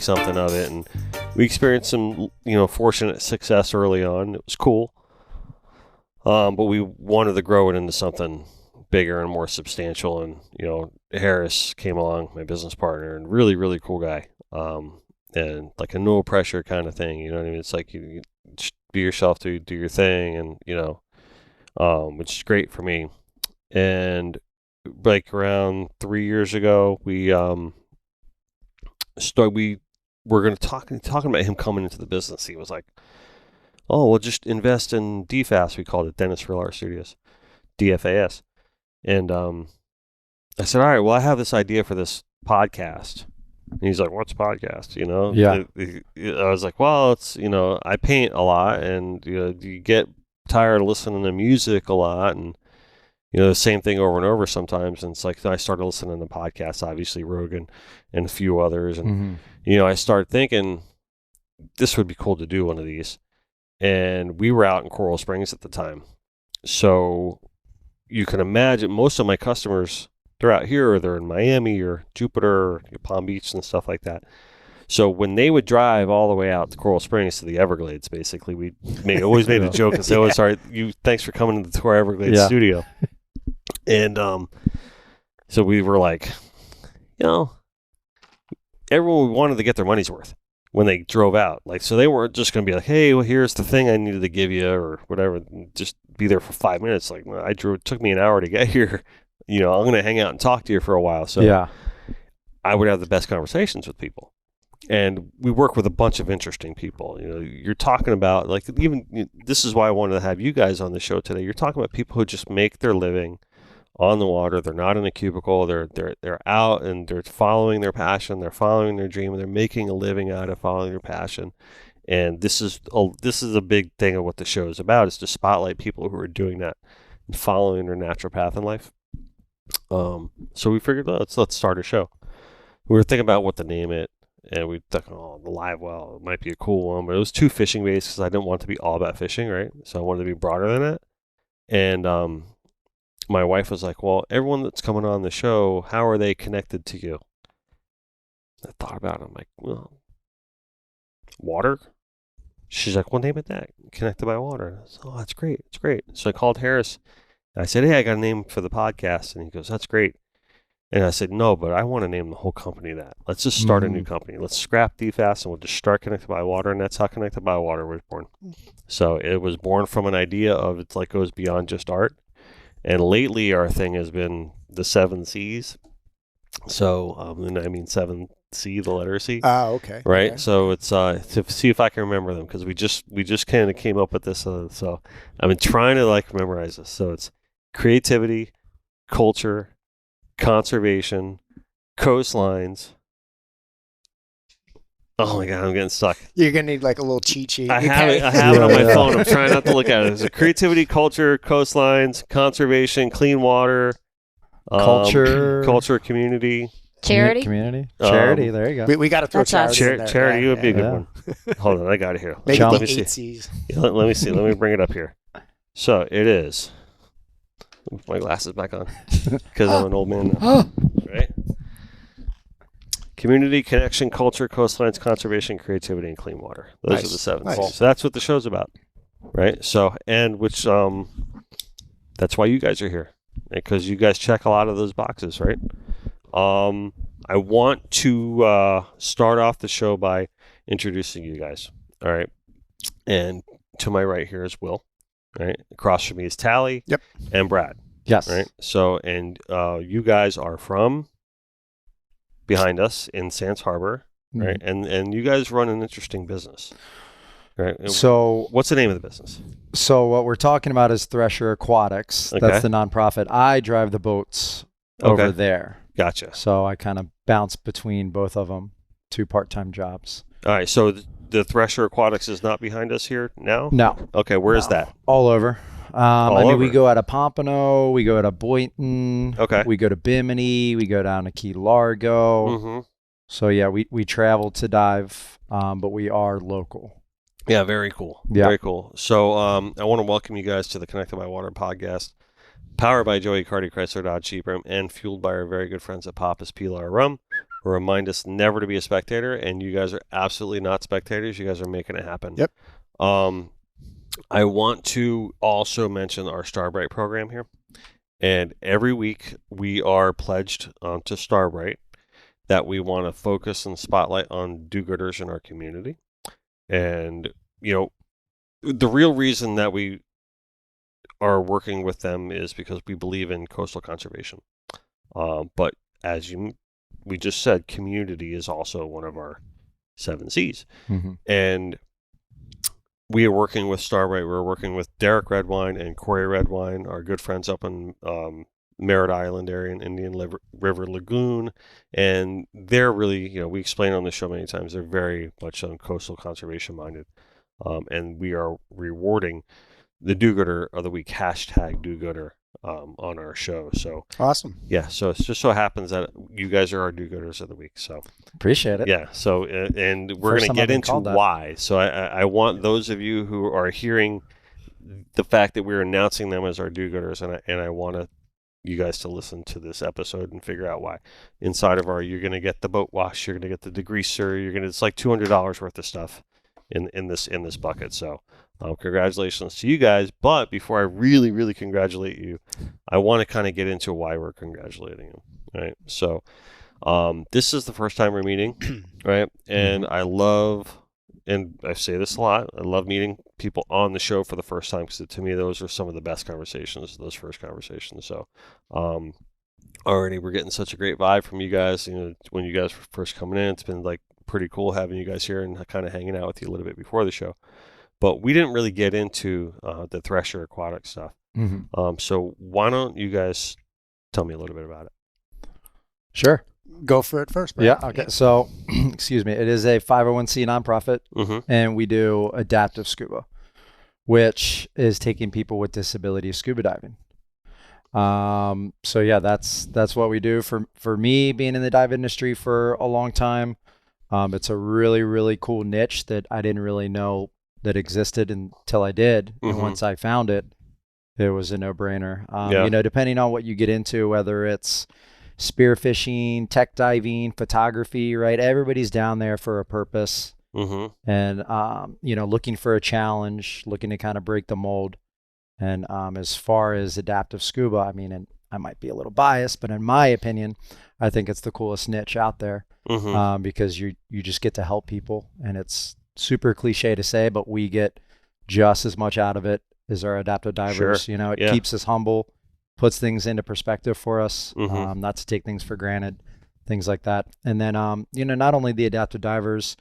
make something of it. And we experienced some, fortunate success early on. It was cool. But we wanted to grow it into something bigger and more substantial. And, Harris came along, my business partner, and really, really cool guy. And like a no pressure kind of thing. You know what I mean? It's like you just be yourself, do your thing, and, which is great for me. And like around 3 years ago, we were going to talking about him coming into the business. He was like, "Oh, we'll just invest in DFAS." We called it Dennis Friel Art Studios, DFAS. And I said, "All right, well, I have this idea for this podcast." And he's like, "What's a podcast?" Yeah. I was like, "Well, it's I paint a lot, and you get tired of listening to music a lot, and the same thing over and over sometimes." And it's like I started listening to podcasts, obviously Rogan and a few others, and I started thinking this would be cool to do one of these. And we were out in Coral Springs at the time, so you can imagine most of my customers, they're out here, or they're in Miami or Jupiter or Palm Beach and stuff like that. So when they would drive all the way out to Coral Springs to the Everglades, basically, we always made a joke and say, "Oh, sorry, thanks for coming to our Everglades studio." And so we were like, everyone wanted to get their money's worth when they drove out. Like, so they weren't just going to be like, "Hey, well, here's the thing I needed to give you," or whatever. Just be there for 5 minutes. Like, it took me an hour to get here. I'm going to hang out and talk to you for a while. So I would have the best conversations with people. And we work with a bunch of interesting people. You're talking about, like, this is why I wanted to have you guys on the show today. You're talking about people who just make their living on the water. They're not in a cubicle. They're out and they're following their passion. They're following their dream, and they're making a living out of following their passion. And this is a big thing of what the show is about, is to spotlight people who are doing that and following their natural path in life. So we figured, let's start a show. We were thinking about what to name it, and we thought, the Live Well, it might be a cool one, but it was too fishing based because I didn't want it to be all about fishing, right? So I wanted to be broader than that. And my wife was like, "Well, everyone that's coming on the show, how are they connected to you?" I thought about it. I'm like, "Well, water." She's like, "Well, name it that, Connected by Water." I said, "Oh, that's great. It's great." So I called Harris. I said, "Hey, I got a name for the podcast." And he goes, "That's great." And I said, "No, but I want to name the whole company that. Let's just start a new company. Let's scrap DFAS and we'll just start Connected by Water." And that's how Connected by Water was born. So it was born from an idea of it's like goes beyond just art. And lately our thing has been the 7 C's. So, and I mean 7C, the letter C. Okay. Right. Okay. So it's to see if I can remember them, because we just kind of came up with this. So I've been trying to memorize this. So it's creativity, culture, conservation, coastlines. Oh my God, I'm getting stuck. You're gonna need like a little cheat sheet. I have it on my phone. I'm trying not to look at it. It's creativity, culture, coastlines, conservation, clean water, culture, community. Charity? Charity, there you go. We got to throw charity in there. Charity would be a good one. Hold on, I got it here. Maybe Let the me see. 8 C's. Let me see. Let me bring it up here. So it is. Put my glasses back on because I'm an old man now. Right? Community, connection, culture, coastlines, conservation, creativity, and clean water. Those are the 7. Nice. So that's what the show's about, right? So, and which that's why you guys are here, because you guys check a lot of those boxes, right? I want to start off the show by introducing you guys. All right, and to my right here is Will. Right, across from me is Tally. Yep. And Brad. Yes. Right. So, and you guys are from behind us in Sands Harbor, right? And you guys run an interesting business, right? So, what's the name of the business? So what we're talking about is Thresher Aquatics. Okay. That's the nonprofit. I drive the boats over there. Gotcha. So I kind of bounce between both of them, 2 part-time jobs. All right. So the Thresher Aquatics is not behind us here now? No. Okay. Where is that? All over. We go out of Pompano, we go out of Boynton, Okay. we go to Bimini, we go down to Key Largo. Mm-hmm. So yeah, we travel to dive, but we are local. Yeah, very cool. Yeah. Very cool. So I want to welcome you guys to the Connected by Water podcast, powered by Joey Cardi Chrysler Dodge Jeep Ram, and fueled by our very good friends at Papa's Pilar Rum. remind us never to be a spectator, and you guys are absolutely not spectators. You guys are making it happen. Yep. I want to also mention our Starbrite program here. And every week we are pledged to Starbrite that we want to focus and spotlight on do-gooders in our community. And, the real reason that we are working with them is because we believe in coastal conservation. But as we just said, community is also one of our 7 C's. Mm-hmm. And we are working with Starbrite. We're working with Derek Redwine and Corey Redwine, our good friends up in Merritt Island area in Indian River Lagoon. And they're really, we explain on the show many times, they're very much coastal conservation minded. And we are rewarding the do-gooder of the week, hashtag do-gooder, on our show. So awesome. Yeah. So it just so happens that you guys are our do-gooders of the week. So appreciate it. Yeah. So, and we're going to get into why. So I want those of you who are hearing the fact that we're announcing them as our do-gooders, and I want you guys to listen to this episode and figure out why. Inside of you're going to get the boat wash, you're going to get the degreaser, it's like $200 worth of stuff in this bucket. So congratulations to you guys. But before I really, really congratulate you, I want to kind of get into why we're congratulating you. Right. So this is the first time we're meeting, right? And I love, and I say this a lot, I love meeting people on the show for the first time, because to me, those are some of the best conversations, those first conversations. So already we're getting such a great vibe from you guys. When you guys were first coming in, it's been like pretty cool having you guys here and kind of hanging out with you a little bit before the show. But we didn't really get into the Thresher Aquatics stuff. Mm-hmm. So why don't you guys tell me a little bit about it? Sure. Go for it first, Brad. Yeah. Okay. So, excuse me. It is a 501c nonprofit, and we do adaptive scuba, which is taking people with disabilities scuba diving. So yeah, that's what we do. For me, being in the dive industry for a long time, it's a really, really cool niche that I didn't really know that existed until I did. And once I found it, it was a no-brainer. Depending on what you get into, whether it's spearfishing, tech diving, photography, right? Everybody's down there for a purpose. And, looking for a challenge, looking to kind of break the mold. And as far as adaptive scuba, I mean, and I might be a little biased, but in my opinion, I think it's the coolest niche out there, because you just get to help people. And it's super cliche to say, but we get just as much out of it as our adaptive divers. Sure. It keeps us humble, puts things into perspective for us, not to take things for granted, things like that. And then, not only the adaptive divers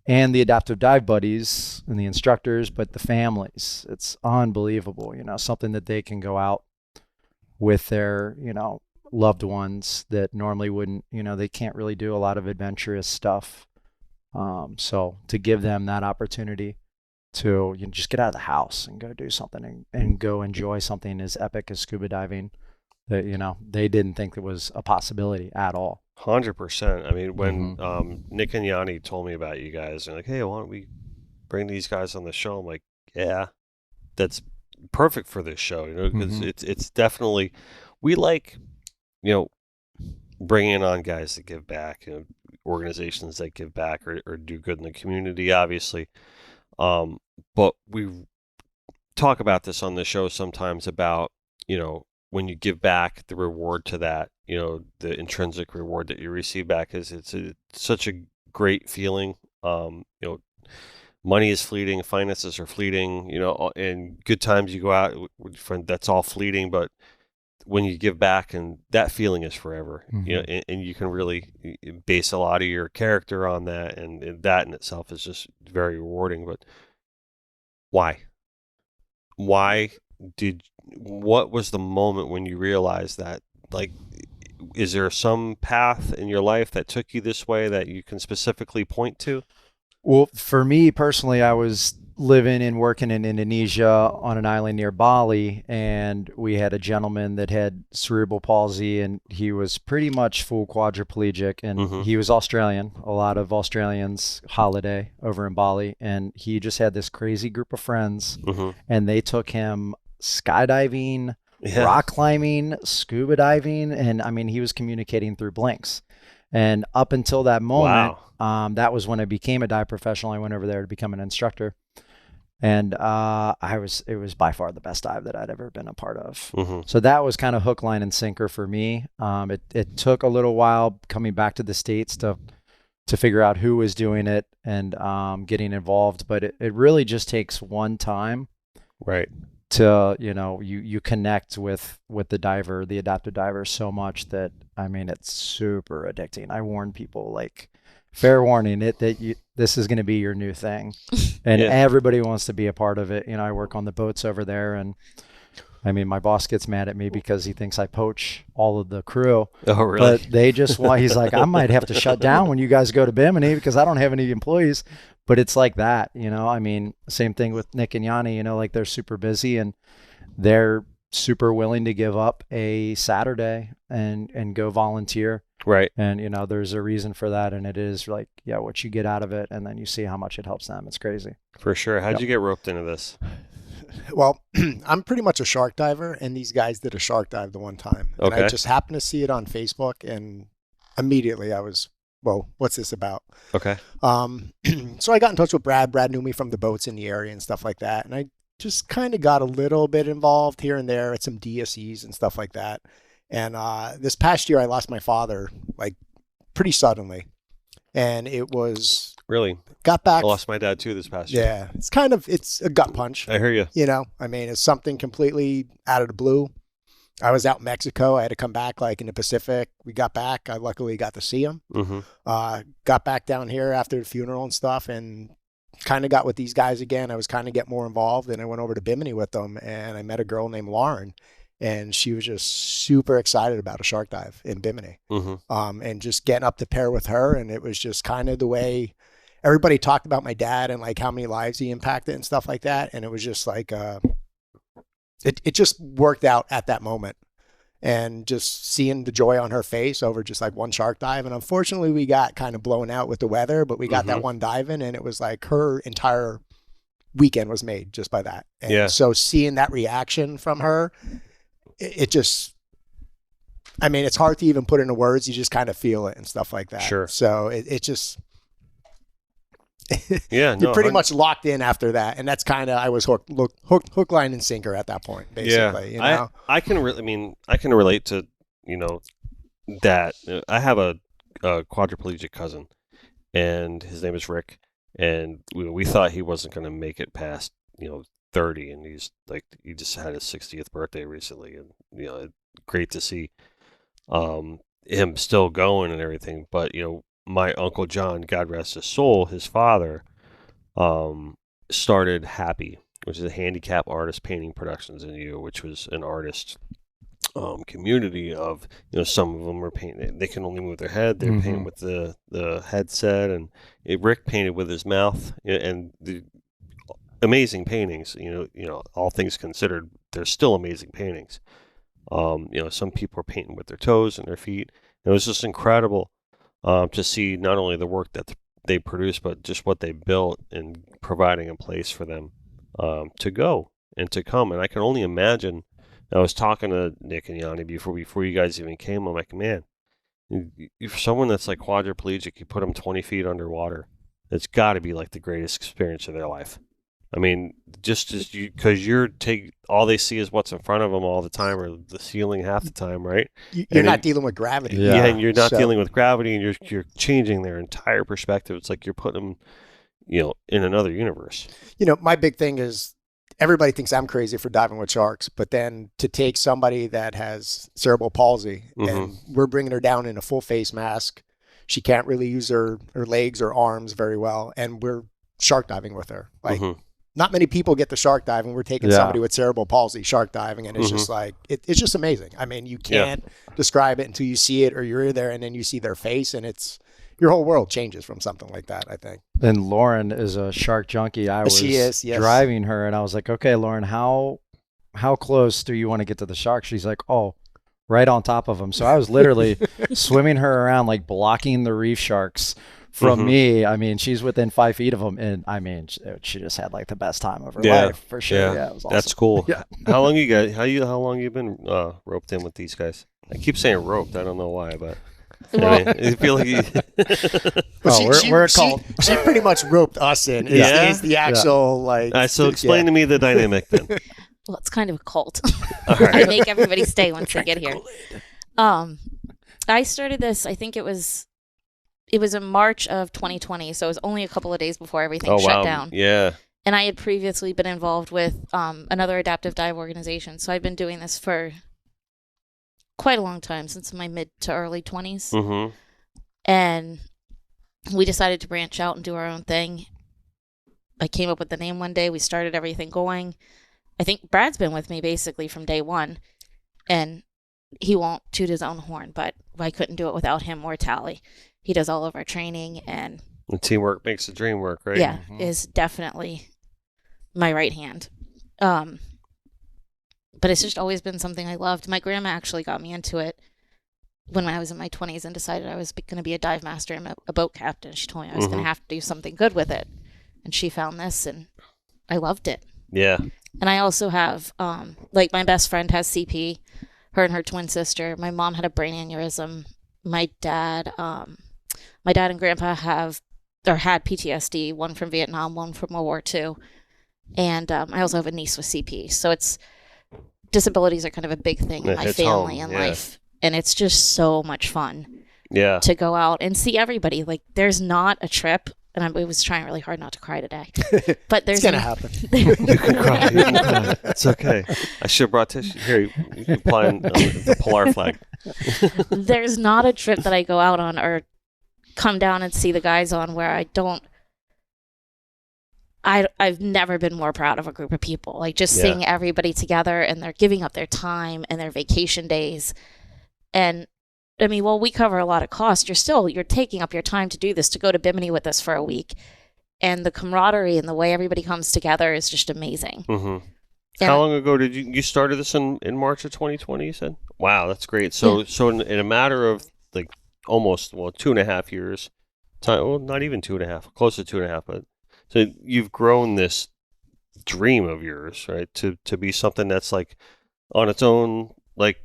and the adaptive dive buddies and the instructors, but the families. It's unbelievable, something that they can go out with their, loved ones that normally wouldn't, they can't really do a lot of adventurous stuff. So to give them that opportunity to just get out of the house and go do something and go enjoy something as epic as scuba diving that, they didn't think it was a possibility at all. 100%. I mean, when Nick and Yanni told me about you guys, they're like, hey, why don't we bring these guys on the show? I'm like, yeah, that's perfect for this show, because it's definitely, we like, bringing on guys that give back, organizations that give back or do good in the community, obviously. But we talk about this on the show sometimes about, when you give back, the reward to that, the intrinsic reward that you receive back is it's such a great feeling. Money is fleeting, finances are fleeting, and good times you go out, that's all fleeting, but when you give back, and that feeling is forever, and you can really base a lot of your character on that, and that in itself is just very rewarding. But why? What was the moment when you realized that, like, is there some path in your life that took you this way that you can specifically point to? Well, for me personally, I was living and working in Indonesia on an island near Bali, and we had a gentleman that had cerebral palsy, and he was pretty much full quadriplegic, and he was Australian. A lot of Australians holiday over in Bali, and he just had this crazy group of friends, and they took him skydiving, rock climbing, scuba diving, and I mean, he was communicating through blinks. And up until that moment, wow. that was when I became a dive professional. I went over there to become an instructor. And it was by far the best dive that I'd ever been a part of. Mm-hmm. So that was kind of hook, line, and sinker for me. It took a little while coming back to the States to figure out who was doing it and getting involved. But it really just takes one time, right, to you connect with the diver, the adaptive diver, so much that it's super addicting. I warn people, like, fair warning, this is going to be your new thing, and everybody wants to be a part of it. I work on the boats over there, and my boss gets mad at me because he thinks I poach all of the crew. Oh, really? But they just want, he's like, I might have to shut down when you guys go to Bimini because I don't have any employees. But it's like that, same thing with Nick and Yanni, like, they're super busy and they're super willing to give up a Saturday and go volunteer. Right. And, there's a reason for that. And it is like, what you get out of it. And then you see how much it helps them. It's crazy. For sure. How'd you get roped into this? Well, I'm pretty much a shark diver, and these guys did a shark dive the one time. And I just happened to see it on Facebook, and immediately I was, whoa, what's this about? Okay. So I got in touch with Brad. Brad knew me from the boats in the area and stuff like that. And I just kind of got a little bit involved here and there at some DSEs and stuff like that. And this past year, I lost my father, like, pretty suddenly. And it was... Really? Got back. I lost my dad too this past year. Yeah. It's a gut punch. I hear you. It's something completely out of the blue. I was out in Mexico. I had to come back, like, in the Pacific. We got back. I luckily got to see him. Mm-hmm. Got back down here after the funeral and stuff, and kind of got with these guys again. I was kind of getting more involved, and I went over to Bimini with them, and I met a girl named Lauren, and she was just super excited about a shark dive in Bimini. Mm-hmm. And just getting up to pair with her, and it was just kind of the way everybody talked about my dad and, like, how many lives he impacted and stuff like that. And it was just like, it just worked out at that moment, and just seeing the joy on her face over just like one shark dive. And unfortunately we got kind of blown out with the weather, but we got that one dive in, and it was like her entire weekend was made just by that. And so seeing that reaction from her, it just, it's hard to even put into words. You just kind of feel it and stuff like that. Sure. So it just, you're pretty much locked in after that, and that's kind of, I was hook, line, and sinker at that point, basically. I can relate to that. I have a quadriplegic cousin, and his name is Rick, and we thought he wasn't going to make it past 30, and he just had his 60th birthday recently, and great to see him still going and everything, but my Uncle John, God rest his soul, his father, started Happy, which is a handicap artist painting productions in which was an artist community of, some of them are painting, they can only move their head, they're painting with the headset, and Rick painted with his mouth, and the amazing paintings, all things considered, they're still amazing paintings. Some people are painting with their toes and their feet. It was just incredible to see not only the work that they produce, but just what they built and providing a place for them to go and to come. And I can only imagine, I was talking to Nick and Yanni before you guys even came, I'm like, man, if someone that's like quadriplegic, you put them 20 feet underwater, it's got to be like the greatest experience of their life. Just as because all they see is what's in front of them all the time, or the ceiling half the time, right? You're not dealing with gravity. Yeah, and you're not dealing with gravity, and you're changing their entire perspective. It's like you're putting them, in another universe. My big thing is everybody thinks I'm crazy for diving with sharks, but then to take somebody that has cerebral palsy, and we're bringing her down in a full face mask, she can't really use her legs or arms very well, and we're shark diving with her, like. Not many people get to shark diving. We're taking somebody with cerebral palsy shark diving, and it's just like, it's just amazing. You can't describe it until you see it, or you're there and then you see their face, and your whole world changes from something like that, I think. And Lauren is a shark junkie. I was driving her, and I was like, okay, Lauren, how close do you want to get to the shark? She's like, oh, right on top of them. So I was literally swimming her around, like blocking the reef sharks from me. She's within 5 feet of them, and she just had like the best time of her life, for sure. Yeah, it was awesome. That's cool. Yeah. How long you been roped in with these guys? I keep saying roped. I don't know why, but I feel like we're a cult. She pretty much roped us in. Is the actual like. So explain to me the dynamic then. Well, it's kind of a cult. Right. I make everybody stay once they get here. I started this. I think it was in March of 2020, so it was only a couple of days before everything shut down. Yeah. And I had previously been involved with another adaptive dive organization, so I've been doing this for quite a long time, since my mid to early 20s. Mm-hmm. And we decided to branch out and do our own thing. I came up with the name one day. We started everything going. I think Brad's been with me basically from day one, and he won't toot his own horn, but I couldn't do it without him or Tally. He does all of our training, and teamwork makes the dream work, right? Yeah, is definitely my right hand. But it's just always been something I loved. My grandma actually got me into it when I was in my 20s and decided I was going to be a dive master and a boat captain. She told me I was going to have to do something good with it. And she found this, and I loved it. Yeah. And I also have, like, my best friend has CP, her and her twin sister. My mom had a brain aneurysm. My dad and grandpa had PTSD, one from Vietnam, one from World War II. And I also have a niece with CP. So disabilities are kind of a big thing in my family and life. And it's just so much fun to go out and see everybody. Like, there's not a trip, and I was trying really hard not to cry today. But there's it's going to happen. You can cry. It's okay. I should have brought tissue. Here, you can apply on the Polar flag. There's not a trip that I go out on or come down and see the guys on where I've never been more proud of a group of people. Like, just seeing everybody together, and they're giving up their time and their vacation days. And I mean, well, we cover a lot of cost. You're taking up your time to do this, to go to Bimini with us for a week. And the camaraderie and the way everybody comes together is just amazing. Mm-hmm. How long ago did you started this in March of 2020, you said? Wow, that's great. So in a matter of like almost 2.5 years, not even 2.5, close to 2.5, but so you've grown this dream of yours, right? To be something that's like on its own, like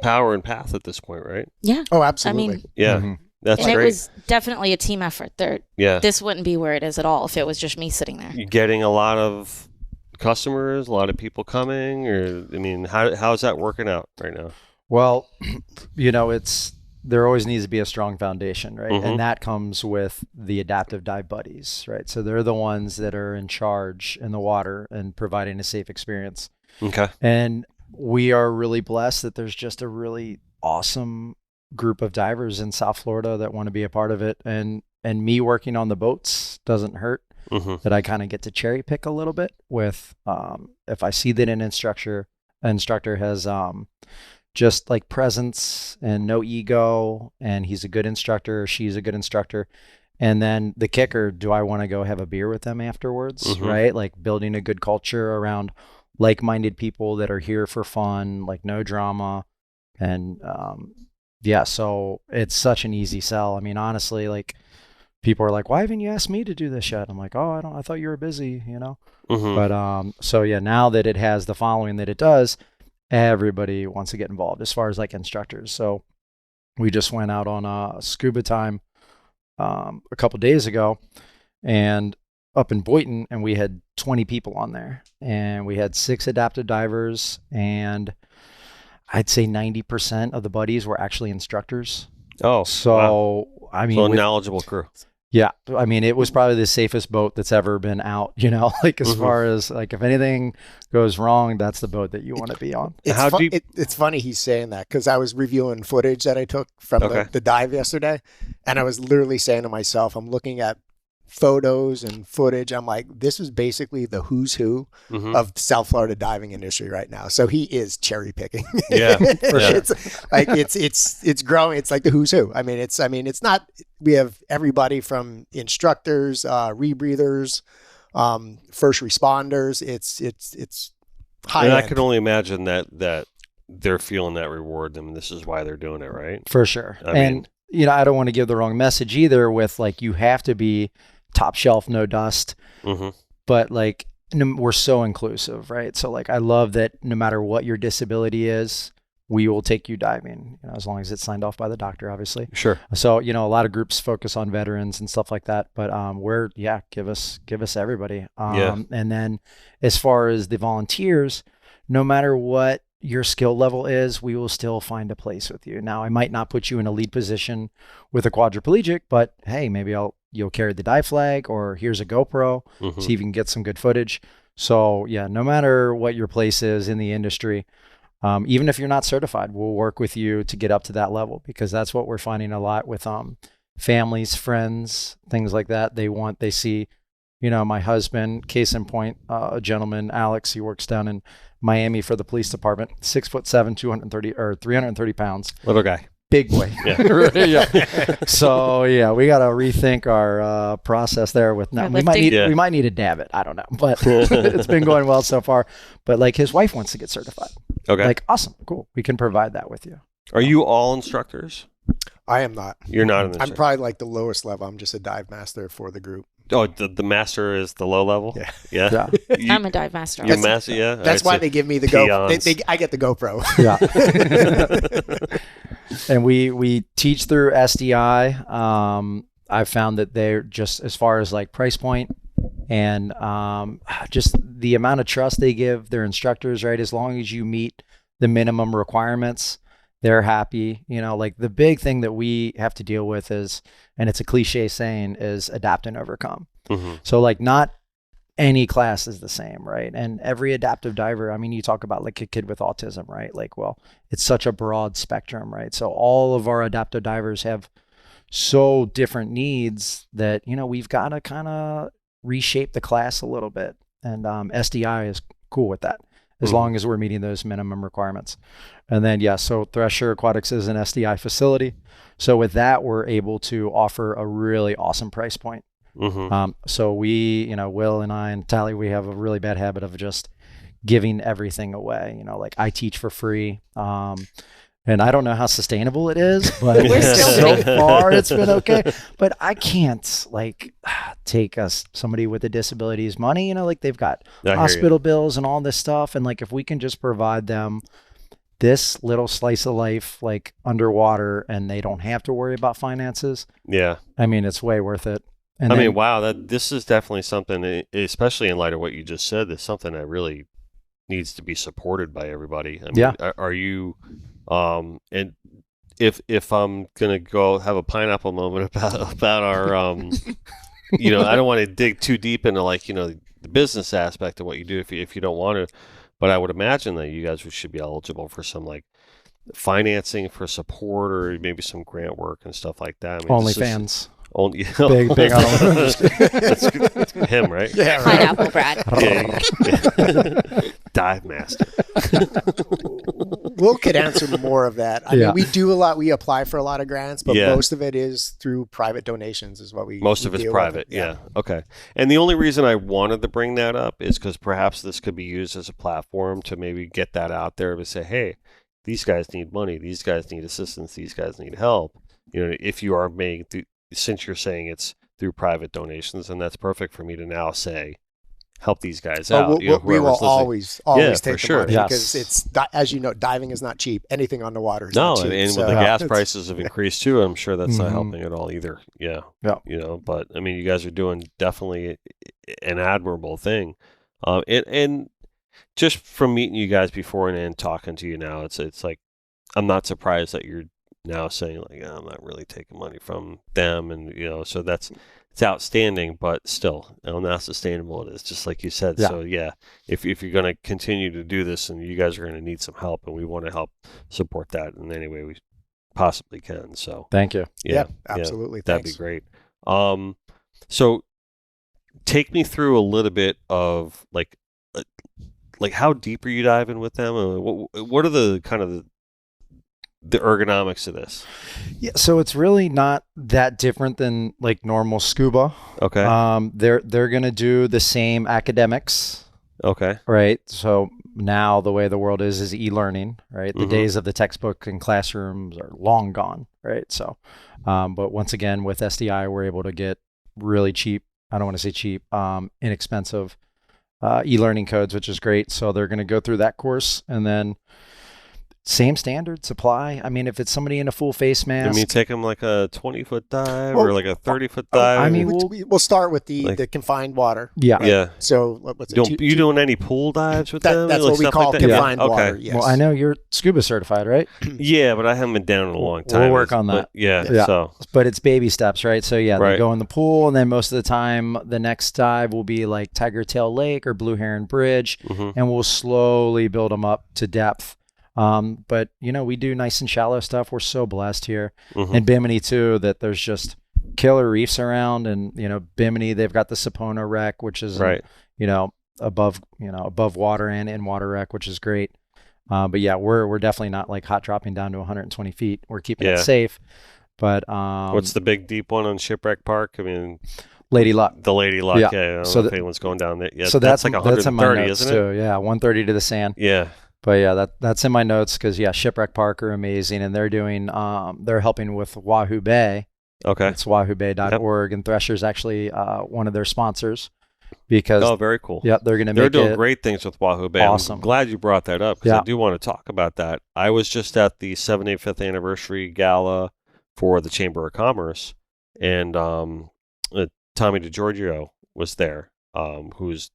power and path at this point, right? Yeah. Oh, absolutely. I mean, that's and great. It was definitely a team effort. This wouldn't be where it is at all if it was just me sitting there. You're getting a lot of customers, a lot of people coming, or I mean, how's that working out right now? Well, there always needs to be a strong foundation, right? And that comes with the adaptive dive buddies, right? So they're the ones that are in charge in the water and providing a safe experience. Okay. And we are really blessed that there's just a really awesome group of divers in South Florida that want to be a part of it. And me working on the boats doesn't hurt. That I kind of get to cherry pick a little bit with, if I see that an instructor has just like presence and no ego, and he's a good instructor, or she's a good instructor. And then the kicker, do I want to go have a beer with them afterwards, right? Like building a good culture around like-minded people that are here for fun, like no drama. And so it's such an easy sell. I mean, honestly, like people are like, why haven't you asked me to do this yet? I'm like, I thought you were busy, But now that it has the following that it does, everybody wants to get involved as far as like instructors. So we just went out on a scuba time a couple days ago, and up in Boynton, and we had 20 people on there, and we had 6 adaptive divers, and I'd say 90% of the buddies were actually instructors. Oh, so wow. I mean, so a knowledgeable crew. Yeah, I mean, it was probably the safest boat that's ever been out, like as far as like if anything goes wrong, that's the boat that you want to be on. It's funny he's saying that, because I was reviewing footage that I took from the dive yesterday, and I was literally saying to myself, I'm looking at photos and footage. I'm like, this is basically the who's who of South Florida diving industry right now. So he is cherry picking. Yeah, for sure. It's like it's growing. It's like the who's who. I mean, it's not. We have everybody from instructors, rebreathers, first responders. It's high. And end. I can only imagine that they're feeling that reward. I mean, this is why they're doing it, right? For sure. I mean, I don't want to give the wrong message either with like, you have to be top shelf, no dust, but like we're so inclusive, right? So like, I love that no matter what your disability is, we will take you diving, as long as it's signed off by the doctor, obviously. Sure. So, a lot of groups focus on veterans and stuff like that, but give us everybody. And then as far as the volunteers, no matter what your skill level is, we will still find a place with you. Now, I might not put you in a lead position with a quadriplegic, but hey, maybe you'll carry the dive flag, or here's a GoPro, Mm-hmm. so you can get some good footage. So yeah, no matter what your place is in the industry, even if you're not certified, we'll work with you to get up to that level, because that's what we're finding a lot with families, friends, things like that. They see, my husband, case in point, a gentleman, Alex, he works down in Miami for the police department, 6'7", 330 pounds. Little guy. Big boy. Yeah. Yeah. So yeah, we got to rethink our process there. We might need to dab it. I don't know, but it's been going well so far. But like, his wife wants to get certified. Okay. Like, awesome, cool. We can provide that with you. Are you all instructors? I am not. You're not an instructor. I'm probably like the lowest level. I'm just a dive master for the group. Oh, the master is the low level? Yeah. I'm a dive master. You're master, yeah? That's why they give me the GoPro. I get the GoPro. Yeah. And we teach through SDI. I've found that they're just, as far as like price point and just the amount of trust they give their instructors, right? As long as you meet the minimum requirements, they're happy. Like, the big thing that we have to deal with is, and it's a cliche saying, is adapt and overcome. Mm-hmm. So like, not any class is the same, right? And every adaptive diver, I mean, you talk about like a kid with autism, right? Like, well, it's such a broad spectrum, right? So all of our adaptive divers have so different needs that, we've got to kind of reshape the class a little bit. And SDI is cool with that, as long as we're meeting those minimum requirements. And then, so Thresher Aquatics is an SDI facility. So with that, we're able to offer a really awesome price point. Mm-hmm. So we, Will and I and Tally, we have a really bad habit of just giving everything away. Like, I teach for free. And I don't know how sustainable it is, but so far it's been okay. But I can't take somebody with a disability's money, like, they've got hospital bills and all this stuff. And like, if we can just provide them this little slice of life, like underwater, and they don't have to worry about finances. Yeah. I mean, it's way worth it. And wow, this is definitely something, especially in light of what you just said, that's something that really needs to be supported by everybody. I mean, are you, and if I'm going to go have a pineapple moment about our, I don't want to dig too deep into the business aspect of what you do if you don't want to, but I would imagine that you guys should be eligible for some financing for support, or maybe some grant work and stuff like that. I mean, OnlyFans. Big on That's him, right? Yeah, right. Pineapple Brad. Yeah. Dive master. Will could answer more of that. I mean, we do a lot. We apply for a lot of grants, but most of it is through private donations is what we Most of it's private, yeah. Okay. And the only reason I wanted to bring that up is because perhaps this could be used as a platform to maybe get that out there, to say, hey, these guys need money, these guys need assistance, these guys need help. If you are making, since you're saying it's through private donations, and that's perfect for me to now say, help these guys out. We will always take the money, because it's, as you know, diving is not cheap. Anything on the water is not cheap. And with the gas prices have increased too, I'm sure that's not helping at all either. Yeah. But I mean, you guys are doing definitely an admirable thing. And just from meeting you guys before and talking to you now, it's like, I'm not surprised that you're now saying I'm not really taking money from them, and so it's outstanding, but still, not sustainable it is, just like you said. So if you're going to continue to do this, and you guys are going to need some help, and we want to help support that in any way we possibly can. So thank you. Absolutely. That'd be great. So take me through a little bit of like how deep are you diving with them? What are the kind of the ergonomics of this? Yeah, so it's really not that different than normal scuba. Okay. They're gonna do the same academics. Okay. Right. So now the way the world is e-learning, right? The days of the textbook and classrooms are long gone, right? So, but once again, with SDI, we're able to get really cheap, I don't want to say cheap, inexpensive e-learning codes, which is great. So they're going to go through that course, and then same standard supply. I mean, if it's somebody in a full face mask, I mean, take them like a 20-foot dive or like a 30-foot dive. I mean, we'll start with the confined water. Yeah. Right? Yeah. So what's it? You doing any pool dives with them? That's like what we stuff call like that? confined Yeah. water. Okay. Yes. Well, I know you're scuba certified, right? Yeah, but I haven't been down in a long time. We'll work on that. But yeah. Yeah. So. But it's baby steps, right? So yeah, Right. they go in the pool, and then most of the time, the next dive will be like Tiger Tail Lake or Blue Heron Bridge, and we'll slowly build them up to depth. But we do nice and shallow stuff. We're so blessed here, and Bimini too, that there's just killer reefs around, and Bimini, they've got the Sapona wreck, which is right. above water and in water wreck, which is great. But yeah, we're definitely not like hot dropping down to 120 feet. We're keeping it safe. But what's the big deep one on Shipwreck Park? I mean, Lady Luck. The Lady Luck. Yeah. Yeah. I don't So know if anyone's going down there. Yeah. So that's like that's in my 130, notes isn't it? too. Yeah, 130 to the sand. Yeah. But yeah, that's in my notes because Shipwreck Park are amazing, and they're doing they're helping with Wahoo Bay. Okay. It's wahoobay.org, and Thresher's actually one of their sponsors because very cool. Yeah, they're going to They're make doing it great things with Wahoo Bay. awesome. I'm glad you brought that up because Yeah. I do want to talk about that. I was just at the 75th anniversary gala for the Chamber of Commerce, and Tommy DiGiorgio was there, who's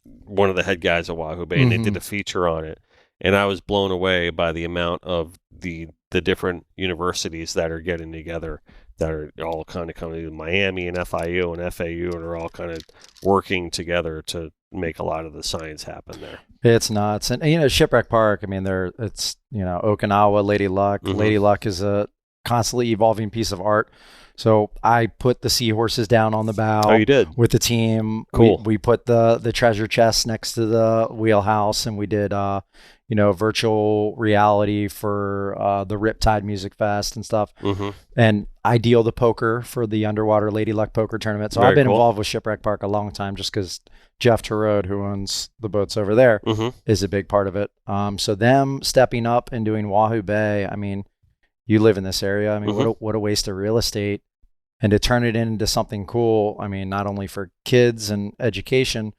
one of the head guys at Wahoo Bay, and they did a feature on it. And I was blown away by the amount of the different universities that are getting together, that are all kind of coming to Miami and FIU and FAU, and are all kind of working together to make a lot of the science happen there. It's nuts. And Shipwreck Park, I mean, it's Okinawa, Lady Luck. Lady Luck is a constantly evolving piece of art. So I put the seahorses down on the bow. Oh, you did? With the team. Cool. We put the treasure chest next to the wheelhouse, and we did virtual reality for the Riptide Music Fest and stuff. And I deal the poker for the underwater Lady Luck poker tournament. So I've been involved with Shipwreck Park a long time, just because Jeff Terode, who owns the boats over there, is a big part of it. So them stepping up and doing Wahoo Bay, I mean, you live in this area. I mean, what a waste of real estate. And to turn it into something cool, I mean, not only for kids and education,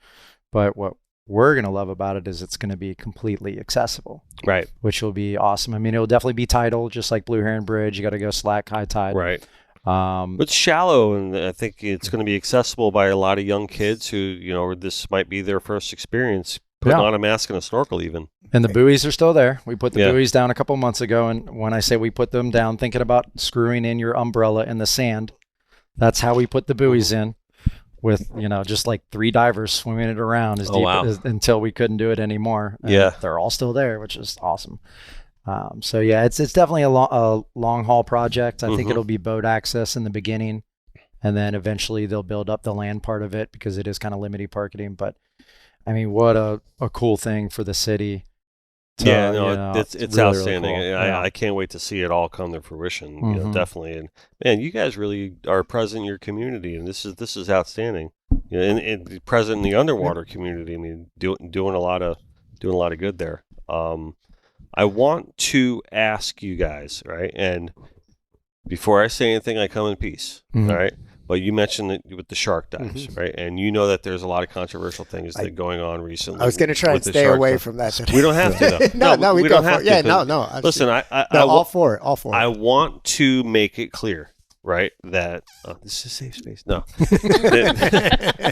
but what we're going to love about it is it's going to be completely accessible. Right. Which will be awesome. I mean, it'll definitely be tidal, just like Blue Heron Bridge. You got to go slack, high tide. Right. It's shallow, and I think it's going to be accessible by a lot of young kids who, this might be their first experience putting on a mask and a snorkel even. And the buoys are still there. We put the buoys down a couple months ago, and when I say we put them down, thinking about screwing in your umbrella in the sand, that's how we put the buoys in, with just like 3 divers swimming it around as deep until we couldn't do it anymore. And they're all still there, which is awesome. So yeah, it's definitely a long haul project. I think it'll be boat access in the beginning, and then eventually they'll build up the land part of it because it is kind of limited parking. But I mean, what a cool thing for the city. It's really, outstanding. Really cool. I can't wait to see it all come to fruition. Definitely. And man, you guys really are present in your community, and this is outstanding. And present in the underwater community. I mean, doing a lot of good there. I want to ask you guys, right? And before I say anything, I come in peace. All right. But you mentioned it with the shark dives, right? And you know that there's a lot of controversial things that are going on recently. I was going to try and stay away from that today. We don't have to, though. no, we don't have to. Yeah, no. Listen, all for it. I want to make it clear, right, that this is a safe space. No.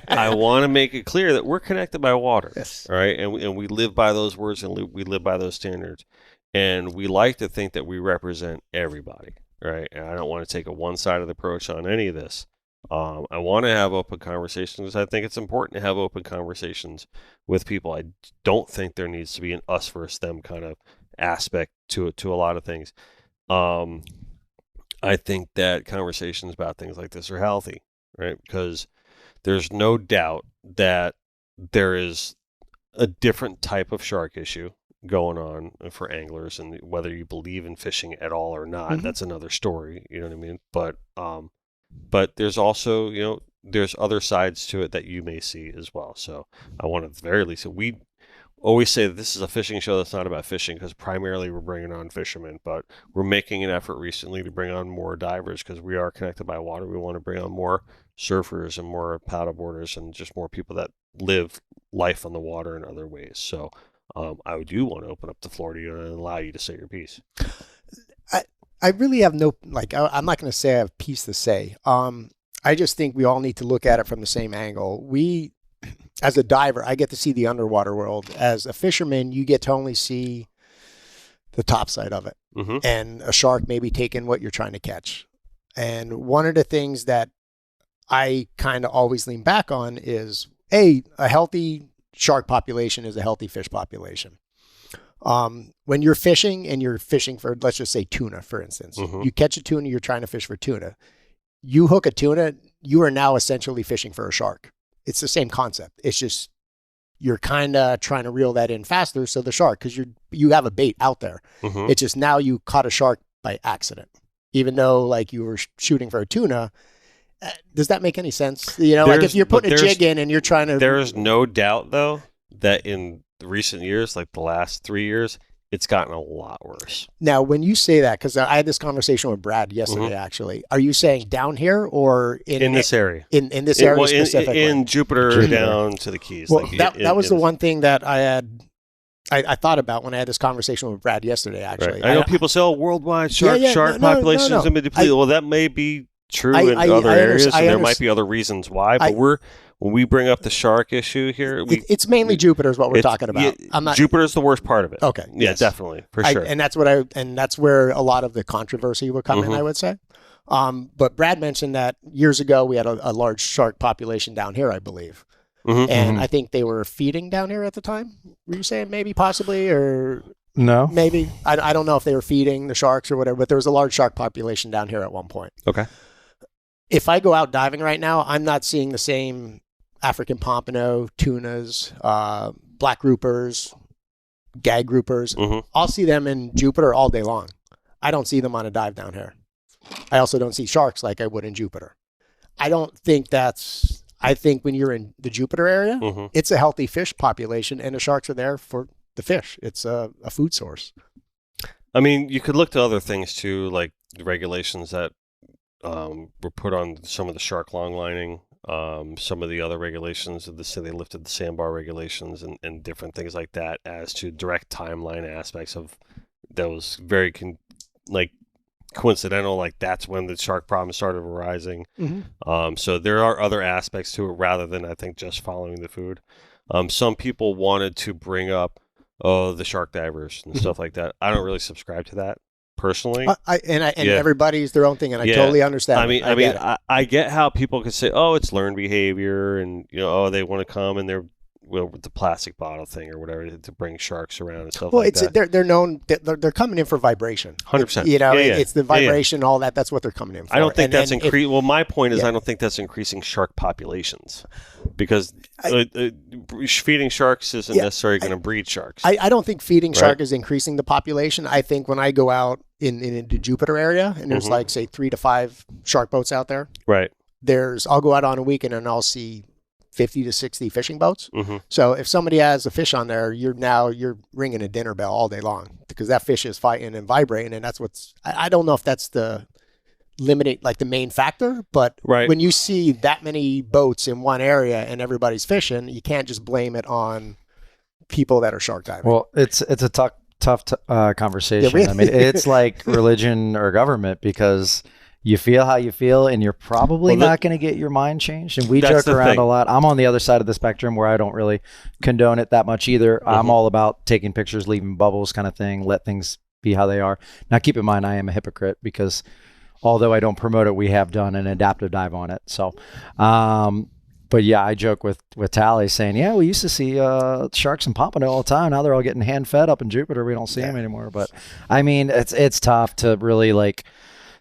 I want to make it clear that we're connected by water, right? And we live by those words, and we live by those standards. And we like to think that we represent everybody, right? And I don't want to take a one-sided approach on any of this. I want to have open conversations. I think it's important to have open conversations with people. I don't think there needs to be an us versus them kind of aspect to a lot of things. I think that conversations about things like this are healthy, right? Because there's no doubt that there is a different type of shark issue going on for anglers, and whether you believe in fishing at all or not, that's another story. You know what I mean? But there's also, there's other sides to it that you may see as well. So I want to, at the very least, we always say that this is a fishing show that's not about fishing, because primarily we're bringing on fishermen, but we're making an effort recently to bring on more divers because we are connected by water. We want to bring on more surfers and more paddleboarders and just more people that live life on the water in other ways. So I do want to open up the floor to you and allow you to say your piece. I really have no, like, I'm not going to say I have a piece to say. I just think we all need to look at it from the same angle. As a diver, I get to see the underwater world. As a fisherman, you get to only see the top side of it. Mm-hmm. And a shark may be taking what you're trying to catch. And one of the things that I kind of always lean back on is, a healthy shark population is a healthy fish population. When you're fishing and you're fishing for, let's just say tuna, for instance, Mm-hmm. you catch a tuna, you're trying to fish for tuna. You hook a tuna, you are now essentially fishing for a shark. It's the same concept. It's just you're kind of trying to reel that in faster. So the shark, because you have a bait out there. Mm-hmm. It's just now you caught a shark by accident, even though like you were shooting for a tuna. Does that make any sense? You know, like if you're putting a jig in and you're trying to. There's no doubt though that in recent years, like the last 3 years, it's gotten a lot worse. Now, when you say that, because I had this conversation with Brad yesterday, actually, are you saying down here or in this area? In this area specifically? In Jupiter down to the Keys. Well, that was the one thing that I thought about when I had this conversation with Brad yesterday, actually. Right. I know people say, "Oh, worldwide shark populations are going to be depleted." Well, that may be true in other areas, and there might be other reasons why. But when we bring up the shark issue here, it's mainly Jupiter is what we're talking about. Jupiter's the worst part of it. Okay. Yeah, yes. definitely, for sure. And that's where a lot of the controversy would come in, I would say. But Brad mentioned that years ago we had a large shark population down here, I believe. Mm-hmm. And I think they were feeding down here at the time. Were you saying maybe, possibly, or no? Maybe. I don't know if they were feeding the sharks or whatever, but there was a large shark population down here at one point. Okay. If I go out diving right now, I'm not seeing the same African pompano, tunas, black groupers, gag groupers. Mm-hmm. I'll see them in Jupiter all day long. I don't see them on a dive down here. I also don't see sharks like I would in Jupiter. I think when you're in the Jupiter area, it's a healthy fish population and the sharks are there for the fish. It's a food source. I mean, you could look to other things too, like the regulations that were put on some of the shark long lining. Some of the other regulations of they lifted the sandbar regulations and different things like that as to direct timeline aspects of those very coincidental, like that's when the shark problem started arising. So there are other aspects to it rather than I think just following the food. Some people wanted to bring up the shark divers and stuff like that. I don't really subscribe to that personally. Everybody's their own thing, and I totally understand. I get how people can say, "Oh, it's learned behavior," and they want to come and they're with the plastic bottle thing or whatever to bring sharks around and stuff like that. They're known. They're coming in for vibration. 100%. It's the vibration, all that. That's what they're coming in for. I don't think that's increasing. Well, my point is, I don't think that's increasing shark populations because feeding sharks isn't necessarily going to breed sharks. I don't think feeding shark is increasing the population. I think when I go out in the Jupiter area and there's like say 3 to 5 shark boats out there. Right. I'll go out on a weekend and I'll see 50 to 60 fishing boats. So if somebody has a fish on there, you're ringing a dinner bell all day long because that fish is fighting and vibrating, and that's I don't know if that's the the main factor, but when you see that many boats in one area and everybody's fishing, you can't just blame it on people that are shark diving. Well, it's a tough conversation. Yeah, really? I mean, it's like religion or government because you feel how you feel, and you're probably not going to get your mind changed. And we joke around a lot. I'm on the other side of the spectrum where I don't really condone it that much either. I'm all about taking pictures, leaving bubbles kind of thing, let things be how they are. Now, keep in mind, I am a hypocrite because although I don't promote it, we have done an adaptive dive on it. So, but yeah, I joke with Tally saying, yeah, we used to see sharks and pompano all the time. Now they're all getting hand fed up in Jupiter. We don't see them anymore. But I mean, it's tough to really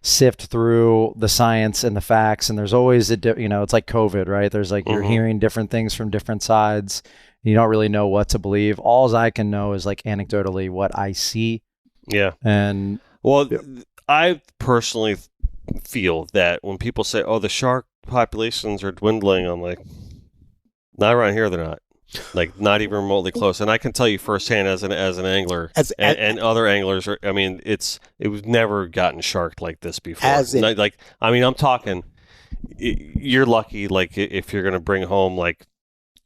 sift through the science and the facts, and there's always it's like COVID, right? There's you're hearing different things from different sides. You don't really know what to believe. All I can know is anecdotally what I see. Yeah. And I personally feel that when people say, "Oh, the shark populations are dwindling," I'm like, not around here, they're not. Not even remotely close. And I can tell you firsthand as an angler and other anglers it was never gotten sharked like this before. I'm talking, you're lucky if you're going to bring home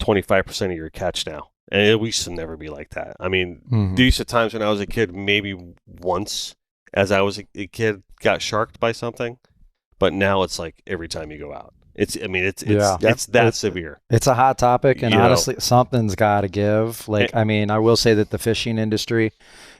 25% of your catch now. And it used to never be like that. I mean, there used to times when I was a kid, maybe once as I was a kid, got sharked by something. But now it's like every time you go out. It's that severe. It's a hot topic, and honestly, something's got to give. I mean, I will say that the fishing industry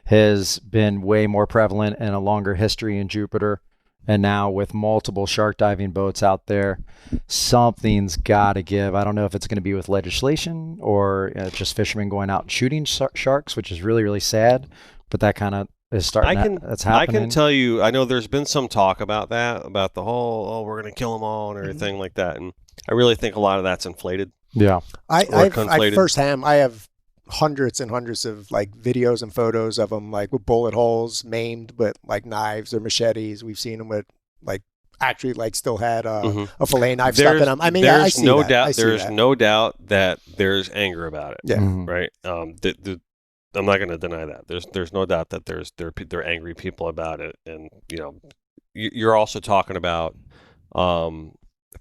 has been way more prevalent and a longer history in Jupiter. And now with multiple shark diving boats out there, something's got to give. I don't know if it's going to be with legislation or just fishermen going out and shooting sharks, which is really, really sad. But that kind of is starting. That's happening. I can tell you, I know there's been some talk about that, about the whole, we're going to kill them all and everything like that. And I really think a lot of that's inflated. Yeah. I firsthand, I have hundreds and hundreds of like videos and photos of them like with bullet holes, maimed with like knives or machetes. We've seen them with like actually like still had a fillet knife stuck in them. I mean, there's no doubt that there's anger about it. Yeah. Right. I'm not going to deny that. There's no doubt that they're angry people about it, and you're also talking about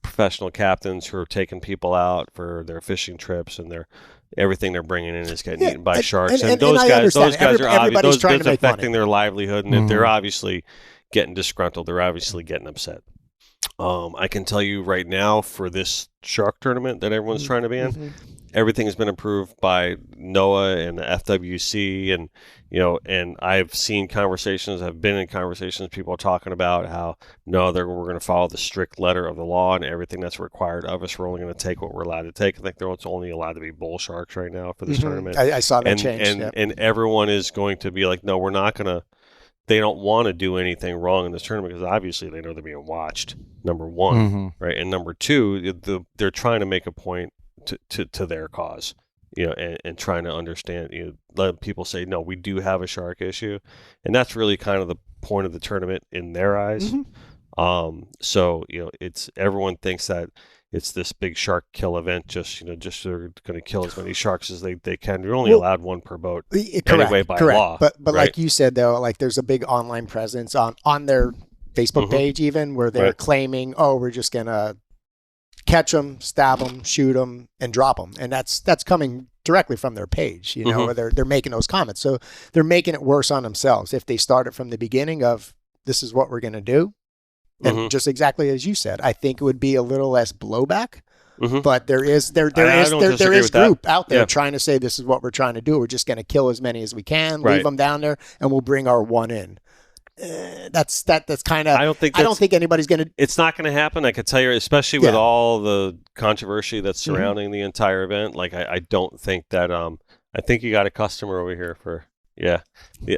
professional captains who are taking people out for their fishing trips, and everything they're bringing in is getting eaten by sharks. And those guys are obviously affecting their livelihood, and they're obviously getting disgruntled. They're obviously getting upset. I can tell you right now, for this shark tournament that everyone's trying to be in, everything has been approved by NOAA and the FWC, and I've seen conversations, I've been in conversations, people talking about how, we're going to follow the strict letter of the law and everything that's required of us. We're only going to take what we're allowed to take. I think it's only allowed to be bull sharks right now for this tournament. I saw that change. And everyone is going to be like, no, we're not going to. They don't want to do anything wrong in this tournament because obviously they know they're being watched, number one, right? And number two, they're trying to make a point to their cause, and trying to understand, let people say, no, we do have a shark issue. And that's really kind of the point of the tournament in their eyes. So, it's everyone thinks that it's this big shark kill event, just they're going to kill as many sharks as they can. You're only allowed one per boat anyway by law. But right? Like you said, though, like there's a big online presence on their Facebook page even where they're claiming, we're just going to catch them, stab them, shoot them, and drop them. And that's coming directly from their page, where they're making those comments. So they're making it worse on themselves. If they started from the beginning of this is what we're going to do, and just exactly as you said, I think it would be a little less blowback. But there is group out there trying to say this is what we're trying to do. We're just going to kill as many as we can, leave them down there, and we'll bring our one in. That's kind of. I don't think anybody's going to. It's not going to happen. I could tell you, especially with all the controversy that's surrounding the entire event. Like I don't think that. I think you got a customer over here for. Yeah.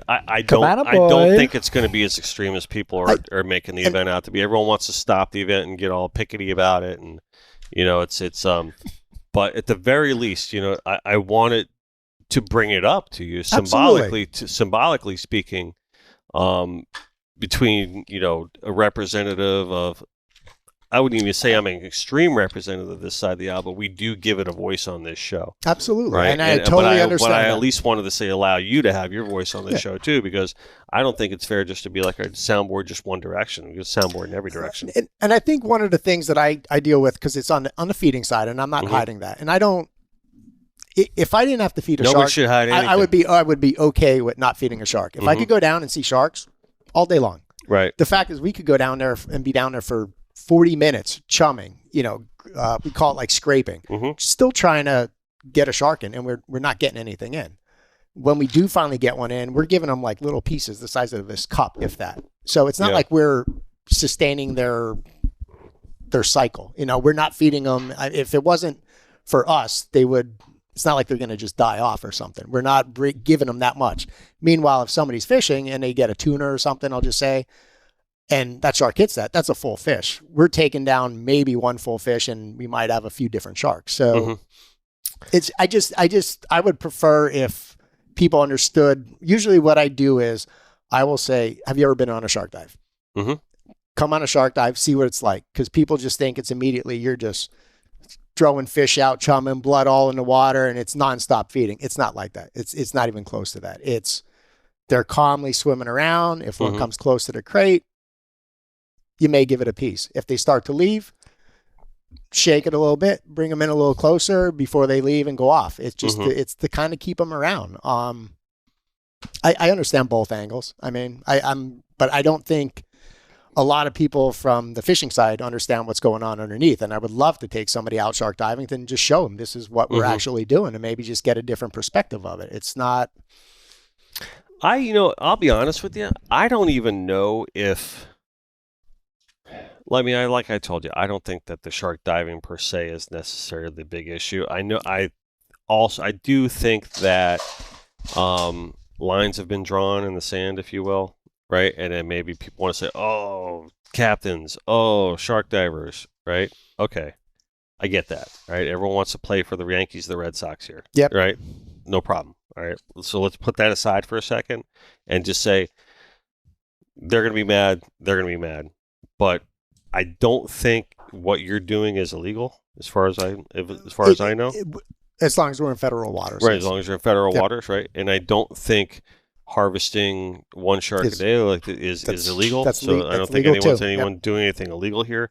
I don't think it's going to be as extreme as people are making the event out to be. Everyone wants to stop the event and get all pickety about it, and it's but at the very least, I wanted to bring it up to you symbolically speaking, between a representative of, I wouldn't even say I'm an extreme representative of this side of the aisle, but we do give it a voice on this show. Absolutely. Right? And I totally understand. But I at least wanted to say allow you to have your voice on this show too, because I don't think it's fair just to be like a soundboard just one direction. We just soundboard in every direction. And I think one of the things that I deal with, because it's on the feeding side, and I'm not hiding that. And I don't, if I didn't have to feed a Nobody shark, should hide anything. I would be okay with not feeding a shark. If I could go down and see sharks all day long. Right. The fact is we could go down there and be down there for 40 minutes chumming, we call it like scraping, still trying to get a shark in, and we're not getting anything in. When we do finally get one in, we're giving them like little pieces the size of this cup, if that. So it's not like we're sustaining their cycle. We're not feeding them. If it wasn't for us, it's not like they're going to just die off or something. We're not giving them that much. Meanwhile, if somebody's fishing and they get a tuna or something, I'll just say, and that shark hits that's a full fish. We're taking down maybe one full fish, and we might have a few different sharks. So I would prefer if people understood. Usually what I do is I will say, have you ever been on a shark dive? Come on a shark dive, see what it's like. Because people just think it's immediately you're just throwing fish out, chumming, blood all in the water, and it's nonstop feeding. It's not like that. It's not even close to that. They're calmly swimming around. If one comes close to the crate, you may give it a piece. If they start to leave, shake it a little bit, bring them in a little closer before they leave and go off. It's just it's to kind of keep them around. I understand both angles. I mean, but I don't think a lot of people from the fishing side understand what's going on underneath. And I would love to take somebody out shark diving and just show them this is what we're actually doing, and maybe just get a different perspective of it. It's not. I'll be honest with you. I don't even know if. Like I told you, I don't think that the shark diving per se is necessarily the big issue. I do think that lines have been drawn in the sand, if you will, right? And then maybe people want to say, "Oh, captains, oh, shark divers," right? Okay, I get that, right? Everyone wants to play for the Yankees, the Red Sox here, yep, right? No problem. All right, so let's put that aside for a second and just say they're going to be mad. They're going to be mad, but I don't think what you're doing is illegal, as far as I know. As long as we're in federal waters, right? As long as you're in federal waters, right? And I don't think harvesting one shark a day is illegal. So I don't think anyone's doing anything illegal here.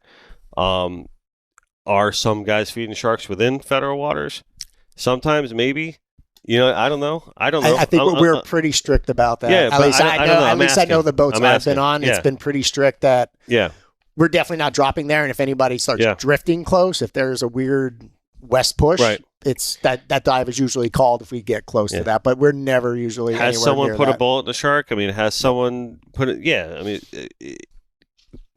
Are some guys feeding sharks within federal waters? Sometimes, maybe. I don't know. I think we're pretty strict about that. Yeah, at least I know the boats I've been on. It's been pretty strict that. Yeah. We're definitely not dropping there, and if anybody starts drifting close, if there's a weird west push, it's that dive is usually called if we get close to that. But we're never usually. Has someone put a bullet in the shark? I mean, has someone put it? Yeah, I mean,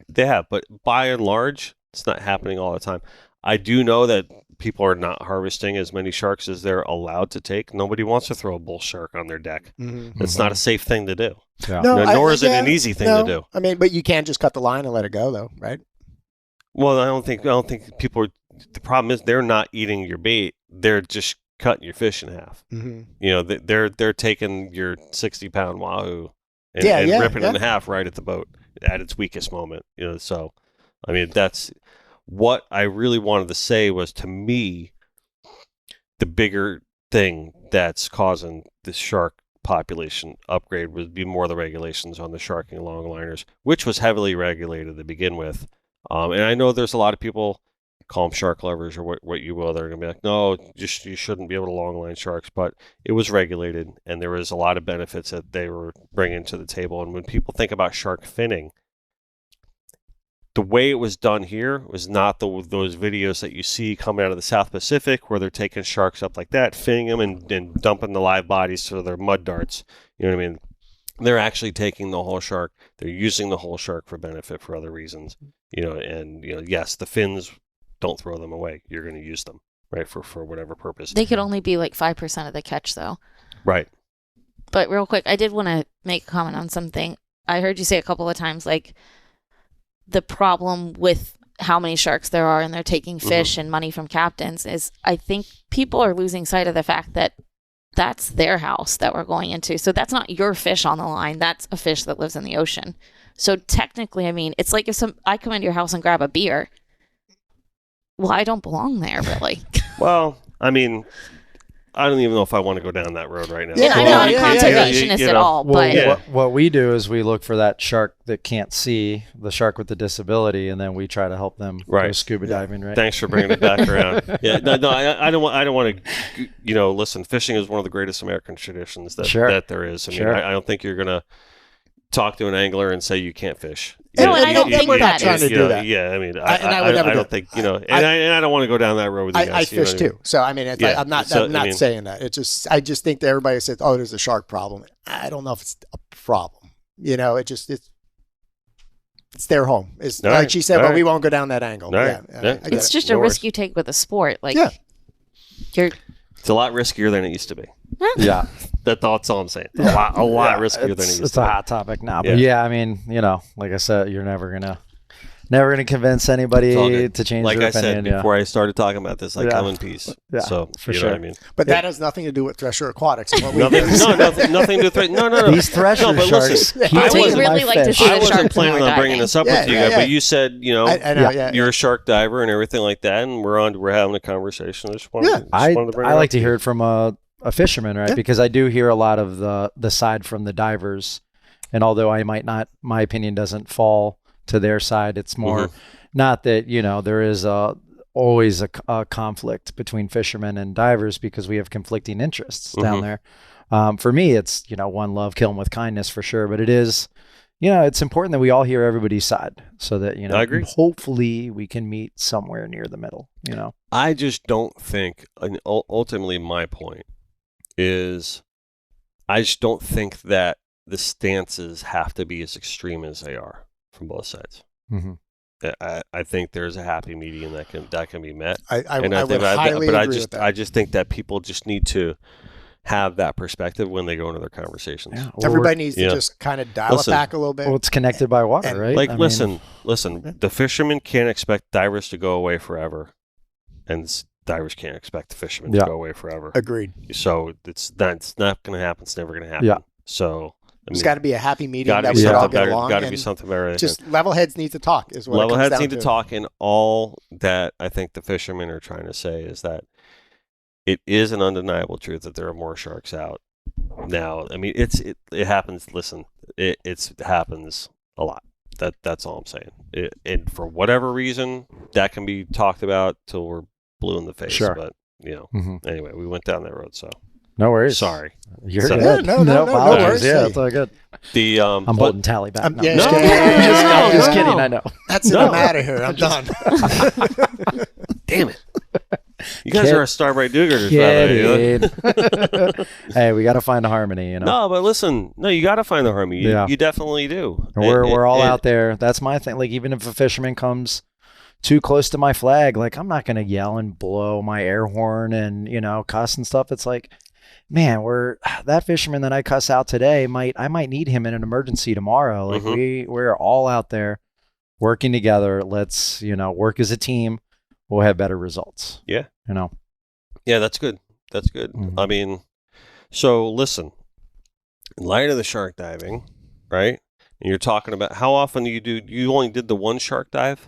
they have, but by and large, it's not happening all the time. I do know that people are not harvesting as many sharks as they're allowed to take. Nobody wants to throw a bull shark on their deck. It's not a safe thing to do. Yeah. Nor is it an easy thing to do. I mean, but you can't just cut the line and let it go, though, right? Well, I don't think people are. The problem is they're not eating your bait; they're just cutting your fish in half. They're taking your 60-pound wahoo and ripping it in half right at the boat at its weakest moment. So I mean, that's what I really wanted to say was, to me, the bigger thing that's causing the shark population upgrade would be more the regulations on the sharking longliners, which was heavily regulated to begin with. And I know there's a lot of people, call them shark lovers or what you will, they're going to be like, no, you shouldn't be able to longline sharks, but it was regulated, and there was a lot of benefits that they were bringing to the table. And when people think about shark finning, the way it was done here was not those videos that you see coming out of the South Pacific where they're taking sharks up like that, finning them and dumping the live bodies so they're mud darts. You know what I mean? They're actually taking the whole shark. They're using the whole shark for benefit for other reasons. Yes, the fins, don't throw them away. You're going to use them, right, for whatever purpose. They could only be like 5% of the catch, though. Right. But real quick, I did want to make a comment on something. I heard you say a couple of times, like, the problem with how many sharks there are and they're taking fish and money from captains is, I think people are losing sight of the fact that that's their house that we're going into. So that's not your fish on the line. That's a fish that lives in the ocean. So technically, I mean, it's like if I come into your house and grab a beer, well, I don't belong there, really. Well, I mean, I don't even know if I want to go down that road right now. Yeah, I'm not a conservationist at all. But what we do is we look for that shark that can't see, the shark with the disability, and then we try to help them go scuba diving. Right. Thanks for bringing it back around. I don't want to. Listen, fishing is one of the greatest American traditions that there is. I mean, I don't think you're gonna talk to an angler and say you can't fish. No, and I don't think we're not trying to do that. Yeah, I mean, I don't think, and I don't want to go down that road with you guys. I fish too, so I mean, I'm not saying that. I just think that everybody says, "Oh, there's a shark problem." I don't know if it's a problem. It's their home. It's like she said, but we won't go down that angle. It's just a risk you take with a sport. Like, it's a lot riskier than it used to be. Yeah. That's all I'm saying. A lot riskier than it used to be. It's a hot topic now. But I mean, like I said, you're never gonna convince anybody to change their opinion. Like I said before I started talking about this, come in peace. Yeah, so for you sure. know what I mean? But that has nothing to do with Thresher Aquatics. And what we nothing to do with No. These Thresher sharks. I would really like to see the I wasn't sharks planning on bringing this up with you guys, but you said, I know, you're a shark diver and everything like that, and we're having a conversation. I just wanted to bring it I up. like to hear it from a fisherman, right? Because I do hear a lot of the side from the divers, and although my opinion doesn't fall to their side, it's more not that there is a always a conflict between fishermen and divers because we have conflicting interests down there. For me, it's, one love, kill them with kindness for sure. But it is, it's important that we all hear everybody's side so that, I agree. Hopefully we can meet somewhere near the middle, I just don't think, and ultimately my point is, I just don't think that the stances have to be as extreme as they are from both sides. I think there's a happy medium that can be met. I would highly agree with that. I just think that people just need to have that perspective when they go into their conversations. Yeah, everybody needs to just kind of dial it back a little bit. Well, it's connected by water, right? Like, listen, the fishermen can't expect divers to go away forever, and divers can't expect the fishermen to go away forever. Agreed. So it's not going to happen. It's never going to happen. Yeah. So there's got to be a happy medium that we can all get along. Got to be something better. Just level heads need to talk. Is what level it comes heads down need to talk, and all that I think the fishermen are trying to say is that it is an undeniable truth that there are more sharks out now. I mean, it happens. Listen, it happens a lot. That's all I'm saying. And for whatever reason, that can be talked about till we're blue in the face. Sure. But anyway, we went down that road. So no worries. Sorry. You're good. No worries. Yeah, it's all good. I'm holding tally back. Yeah, just kidding. I know. That's it. I'm out of here. I'm done. Damn it. You guys are a Starbrite do-gooders. Hey, we got to find a harmony, No, but listen, you got to find the harmony. You definitely do. We're all out there. That's my thing. Like, even if a fisherman comes too close to my flag, like, I'm not going to yell and blow my air horn and, cuss and stuff. It's like, man, that fisherman that I cuss out today, I might need him in an emergency tomorrow. Like, we're all out there working together. Let's, work as a team. We'll have better results. Yeah. Yeah, that's good. That's good. I mean, so listen, in light of the shark diving, right? And you're talking about how often you only did the one shark dive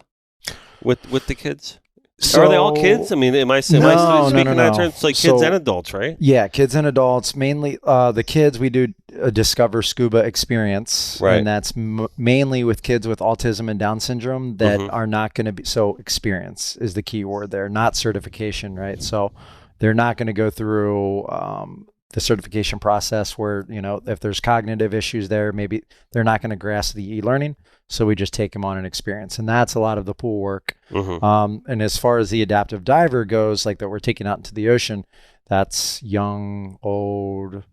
with the kids? So, are they all kids? I mean, am I speaking that term? It's like kids and adults, right? Yeah, kids and adults. Mainly the kids, we do a Discover Scuba experience. Right. And that's mainly with kids with autism and Down syndrome that are not going to be, so experience is the key word there, not certification, right? So they're not going to go through the certification process where, if there's cognitive issues there, maybe they're not going to grasp the e-learning. So we just take them on an experience. And that's a lot of the pool work. And as far as the adaptive diver goes, like that we're taking out into the ocean, that's young, old,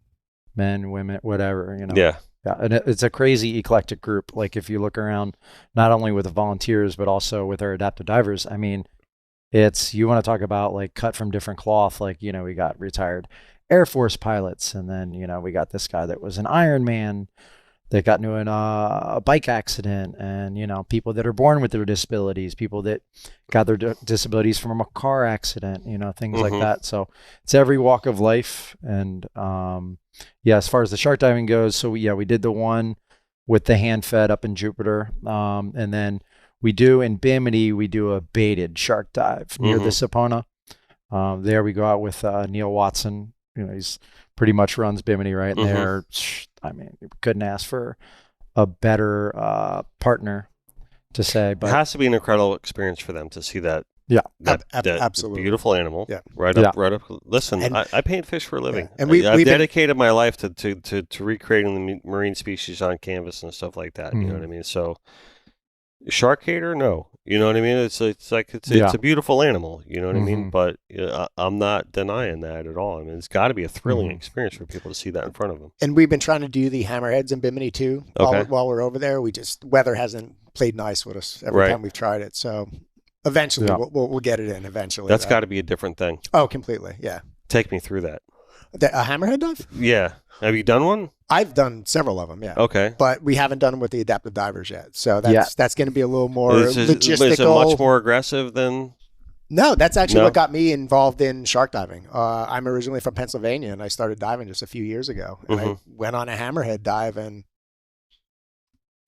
men, women, whatever, Yeah. And it's a crazy eclectic group. Like if you look around, not only with the volunteers, but also with our adaptive divers, I mean, you want to talk about like cut from different cloth. Like, we got retired Air Force pilots. And then, we got this guy that was an Ironman that got into a bike accident, and, people that are born with their disabilities, people that got their disabilities from a car accident, things like that. So it's every walk of life. And as far as the shark diving goes, so we did the one with the hand fed up in Jupiter. And then we do in Bimini, we do a baited shark dive near the Sapona. There we go out with Neil Watson. He's pretty much runs Bimini right in there. I mean, we couldn't ask for a better partner to say. But it has to be an incredible experience for them to see that. Yeah, that absolutely beautiful animal. Yeah, right up. Listen, I paint fish for a living, and I've dedicated my life to recreating the marine species on canvas and stuff like that. You know what I mean? So, shark hater, no. You know what I mean? It's a beautiful animal. You know what I mean? But I'm not denying that at all. I mean, it's got to be a thrilling experience for people to see that in front of them. And we've been trying to do the hammerheads in Bimini too. While we're over there, weather hasn't played nice with us every time we've tried it. So eventually we'll get it in. Eventually, that's got to be a different thing. Oh, completely. Yeah. Take me through that. A hammerhead dive? Yeah. Have you done one? I've done several of them, yeah. Okay. But we haven't done them with the adaptive divers yet. So that's going to be a little more logistical. Is it much more aggressive than? No, that's actually what got me involved in shark diving. I'm originally from Pennsylvania, and I started diving just a few years ago. And I went on a hammerhead dive, and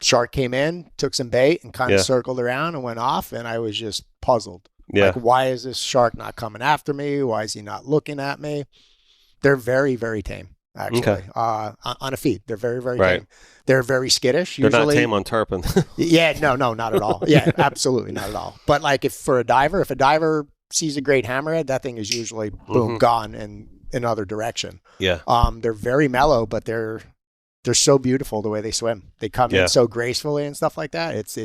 shark came in, took some bait, and kind of circled around and went off, and I was just puzzled. Yeah. Like, why is this shark not coming after me? Why is he not looking at me? They're very, very tame. Actually, on a feed, they're very, very tame. They're very skittish. They're usually. not tame on tarpon. Yeah, no, not at all. Yeah, absolutely not at all. But like, if a diver sees a great hammerhead, that thing is usually boom gone in another direction. Yeah. They're very mellow, but they're so beautiful the way they swim. They come in so gracefully and stuff like that. It's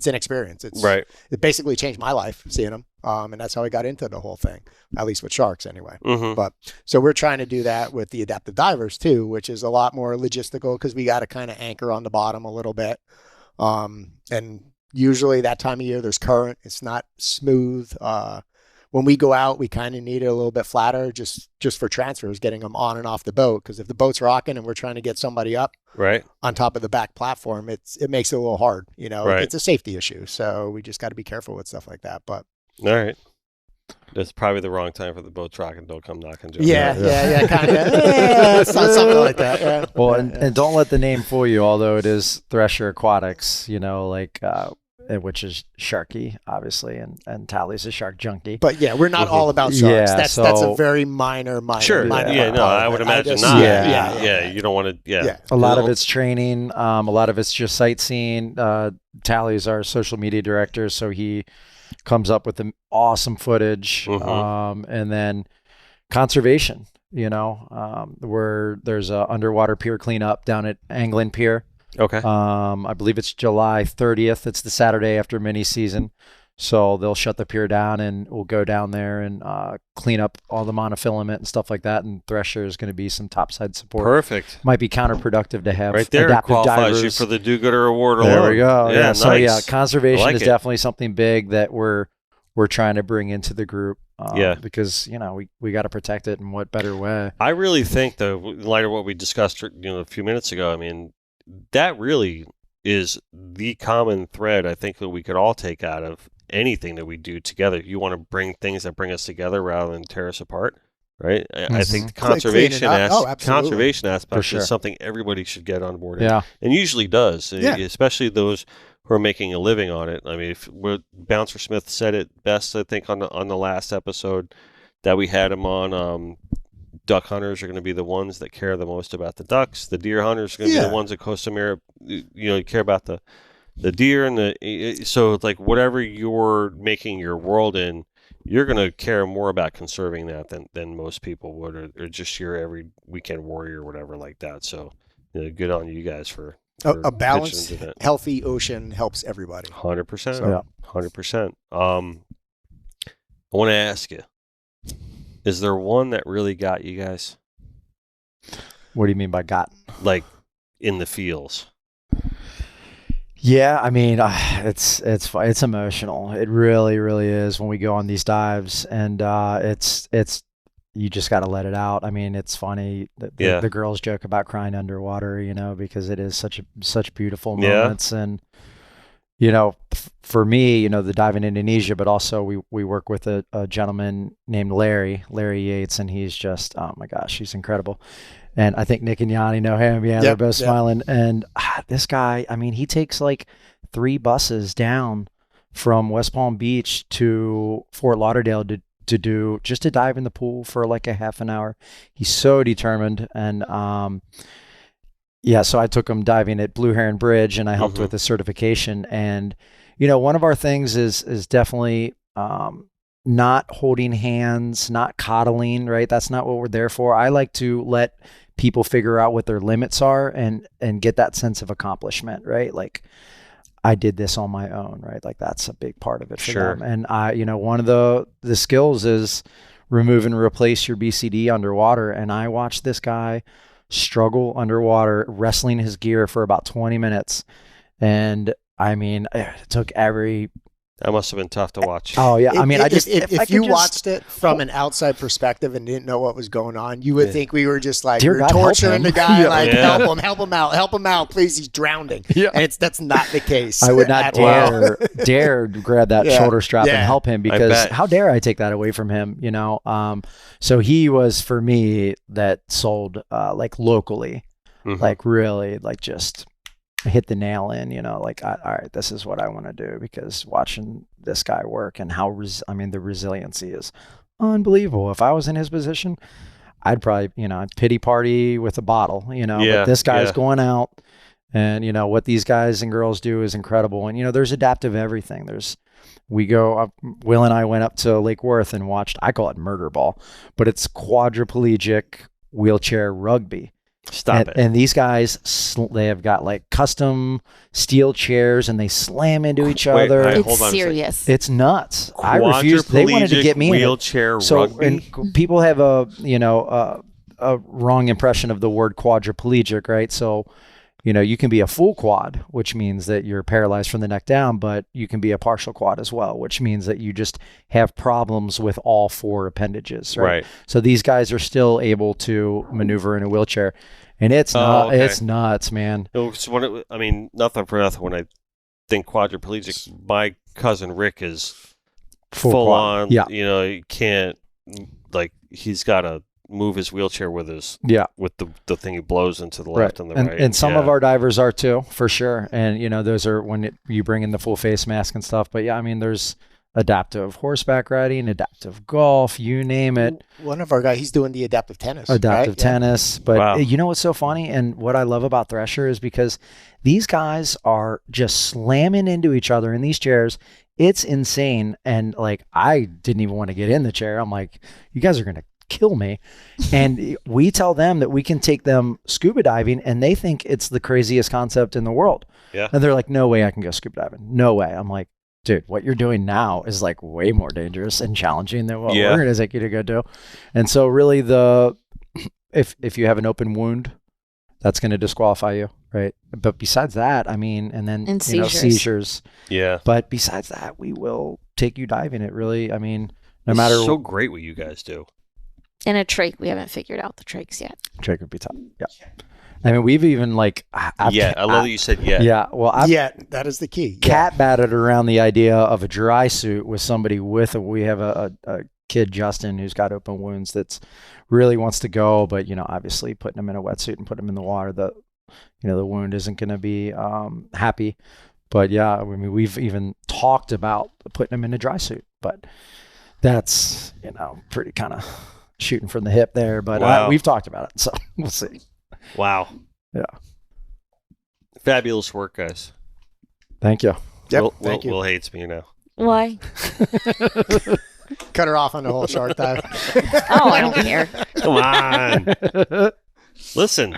an experience. It basically changed my life seeing them. And that's how I got into the whole thing, at least with sharks anyway. But so we're trying to do that with the adaptive divers too, which is a lot more logistical because we got to kind of anchor on the bottom a little bit. And usually that time of year there's current. It's not smooth. When we go out, we kind of need it a little bit flatter just for transfers, getting them on and off the boat. Because if the boat's rocking and we're trying to get somebody up on top of the back platform, it makes it a little hard. It's a safety issue. So we just got to be careful with stuff like that. But all right. That's probably the wrong time for the boat rocking. Don't come knocking. Joe. Yeah, kind of. Something like that. Yeah. Well, and don't let the name fool you, although it is Thresher Aquatics, which is sharky, obviously, and Tally's a shark junkie. But yeah, we're not all about sharks. That's a very minor. Sure. I would imagine not. Yeah. You don't want to. A lot of it's training. A lot of it's just sightseeing. Tally's our social media director, so he comes up with awesome footage. And then conservation. Where there's a underwater pier cleanup down at Anglin Pier. Okay. I believe it's July 30th. It's the Saturday after mini season. So they'll shut the pier down and we'll go down there and clean up all the monofilament and stuff like that. And Thresher is going to be some topside support. Perfect. Might be counterproductive to have right there. Adaptive Qualifies divers. You for the do-gooder award alone. There we go. Yeah. So nice. conservation is definitely something big that we're trying to bring into the group. Because we got to protect it in what better way. I really think, though, in light of what we discussed a few minutes ago, I mean, that really is the common thread I think that we could all take out of anything that we do together. You want to bring things that bring us together rather than tear us apart, right? I think the conservation aspect is something everybody should get on board and usually does, especially those who are making a living on it. I mean, Bouncer Smith said it best, I think, on the last episode that we had him on. Duck hunters are going to be the ones that care the most about the ducks. The deer hunters are going to be the ones that Costa Mira, care about the deer and so it's like whatever you're making your world in, you're going to care more about conserving that than most people would, or just your every weekend warrior or whatever like that. So good on you guys for a balanced, healthy ocean helps everybody. 100%. 100%. I want to ask you. Is there one that really got you guys? What do you mean by got? Like in the feels. Yeah, I mean, it's emotional. It really, really is when we go on these dives, and it's you just got to let it out. I mean, it's funny. The girls joke about crying underwater, because it is such beautiful moments, and for me, the dive in Indonesia, but also we work with a gentleman named Larry Yates, and he's just, oh my gosh, he's incredible. And I think Nick and Yanni know him. Yeah, they're both smiling. And this guy, I mean, he takes like 3 buses down from West Palm Beach to Fort Lauderdale to dive in the pool for like a half an hour. He's so determined. And, so I took him diving at Blue Heron Bridge, and I helped with the certification. And, one of our things is definitely not holding hands, not coddling, right? That's not what we're there for. I like to let people figure out what their limits are and get that sense of accomplishment, right? Like, I did this on my own, right? Like, that's a big part of it for them. And one of the skills is remove and replace your BCD underwater. And I watched this guy struggle underwater, wrestling his gear for about 20 minutes. And I mean, it took every... That must have been tough to watch. Oh yeah, I mean, if you watched it from an outside perspective and didn't know what was going on, you would think we were just like we're torturing the guy, help him out, please, he's drowning. Yeah. And that's not the case. I would not dare grab that shoulder strap and help him, because how dare I take that away from him? So he was, for me, that sold like locally, like really, like just hit the nail in, like, all right, this is what I want to do, because watching this guy work and how, the resiliency is unbelievable. If I was in his position, I'd probably, I'd pity party with a bottle, but this guy's going out And, what these guys and girls do is incredible. And, there's adaptive everything. Will and I went up to Lake Worth and watched, I call it murder ball, but it's quadriplegic wheelchair rugby. Stop it. And these guys, they have got like custom steel chairs and they slam into each other. It's serious. It's nuts. I refused. They wanted to get me wheelchair in rugby. And people have a wrong impression of the word quadriplegic, right? So, you can be a full quad, which means that you're paralyzed from the neck down, but you can be a partial quad as well, which means that you just have problems with all 4 appendages, right? So these guys are still able to maneuver in a wheelchair, and it's nuts, man. Nothing for nothing. When I think quadriplegic, my cousin Rick is Full on. Yeah. He can't, he's got to move his wheelchair with the thing he blows into the left and the right. And some of our divers are too, for sure. And those are when you bring in the full face mask and stuff. But yeah, there's adaptive horseback riding, adaptive golf, you name it. One of our guys, he's doing the adaptive tennis. Tennis. But wow. You know what's so funny? And what I love about Thresher is because these guys are just slamming into each other in these chairs. It's insane. And I didn't even want to get in the chair. I'm like, you guys are going to kill me. And we tell them that we can take them scuba diving and they think it's the craziest concept in the world. Yeah. And they're like, no way I can go scuba diving. No way. I'm like, dude, what you're doing now is way more dangerous and challenging than what we're going to take you to go do. And so really if you have an open wound, that's going to disqualify you, right? But besides that, and then seizures. Yeah. But besides that, we will take you diving. It really, no matter. It's so great what you guys do. In a trach, we haven't figured out the trachs yet. Trach would be tough. Yeah. We've even I love that you said yeah. Yeah. Well, that is the key. Cat batted around the idea of a dry suit with somebody we have a kid, Justin, who's got open wounds that's really wants to go, but obviously putting him in a wetsuit and putting him in the water, the wound isn't going to be happy. But yeah, we've even talked about putting him in a dry suit, but that's pretty kind of shooting from the hip there, but wow. We've talked about it, so we'll see. Wow. Yeah. Fabulous work, guys. Thank you. Yep. Thank you. Will hates me now. Why? Cut her off on the whole shark dive. Oh, I don't care. Come on. Listen,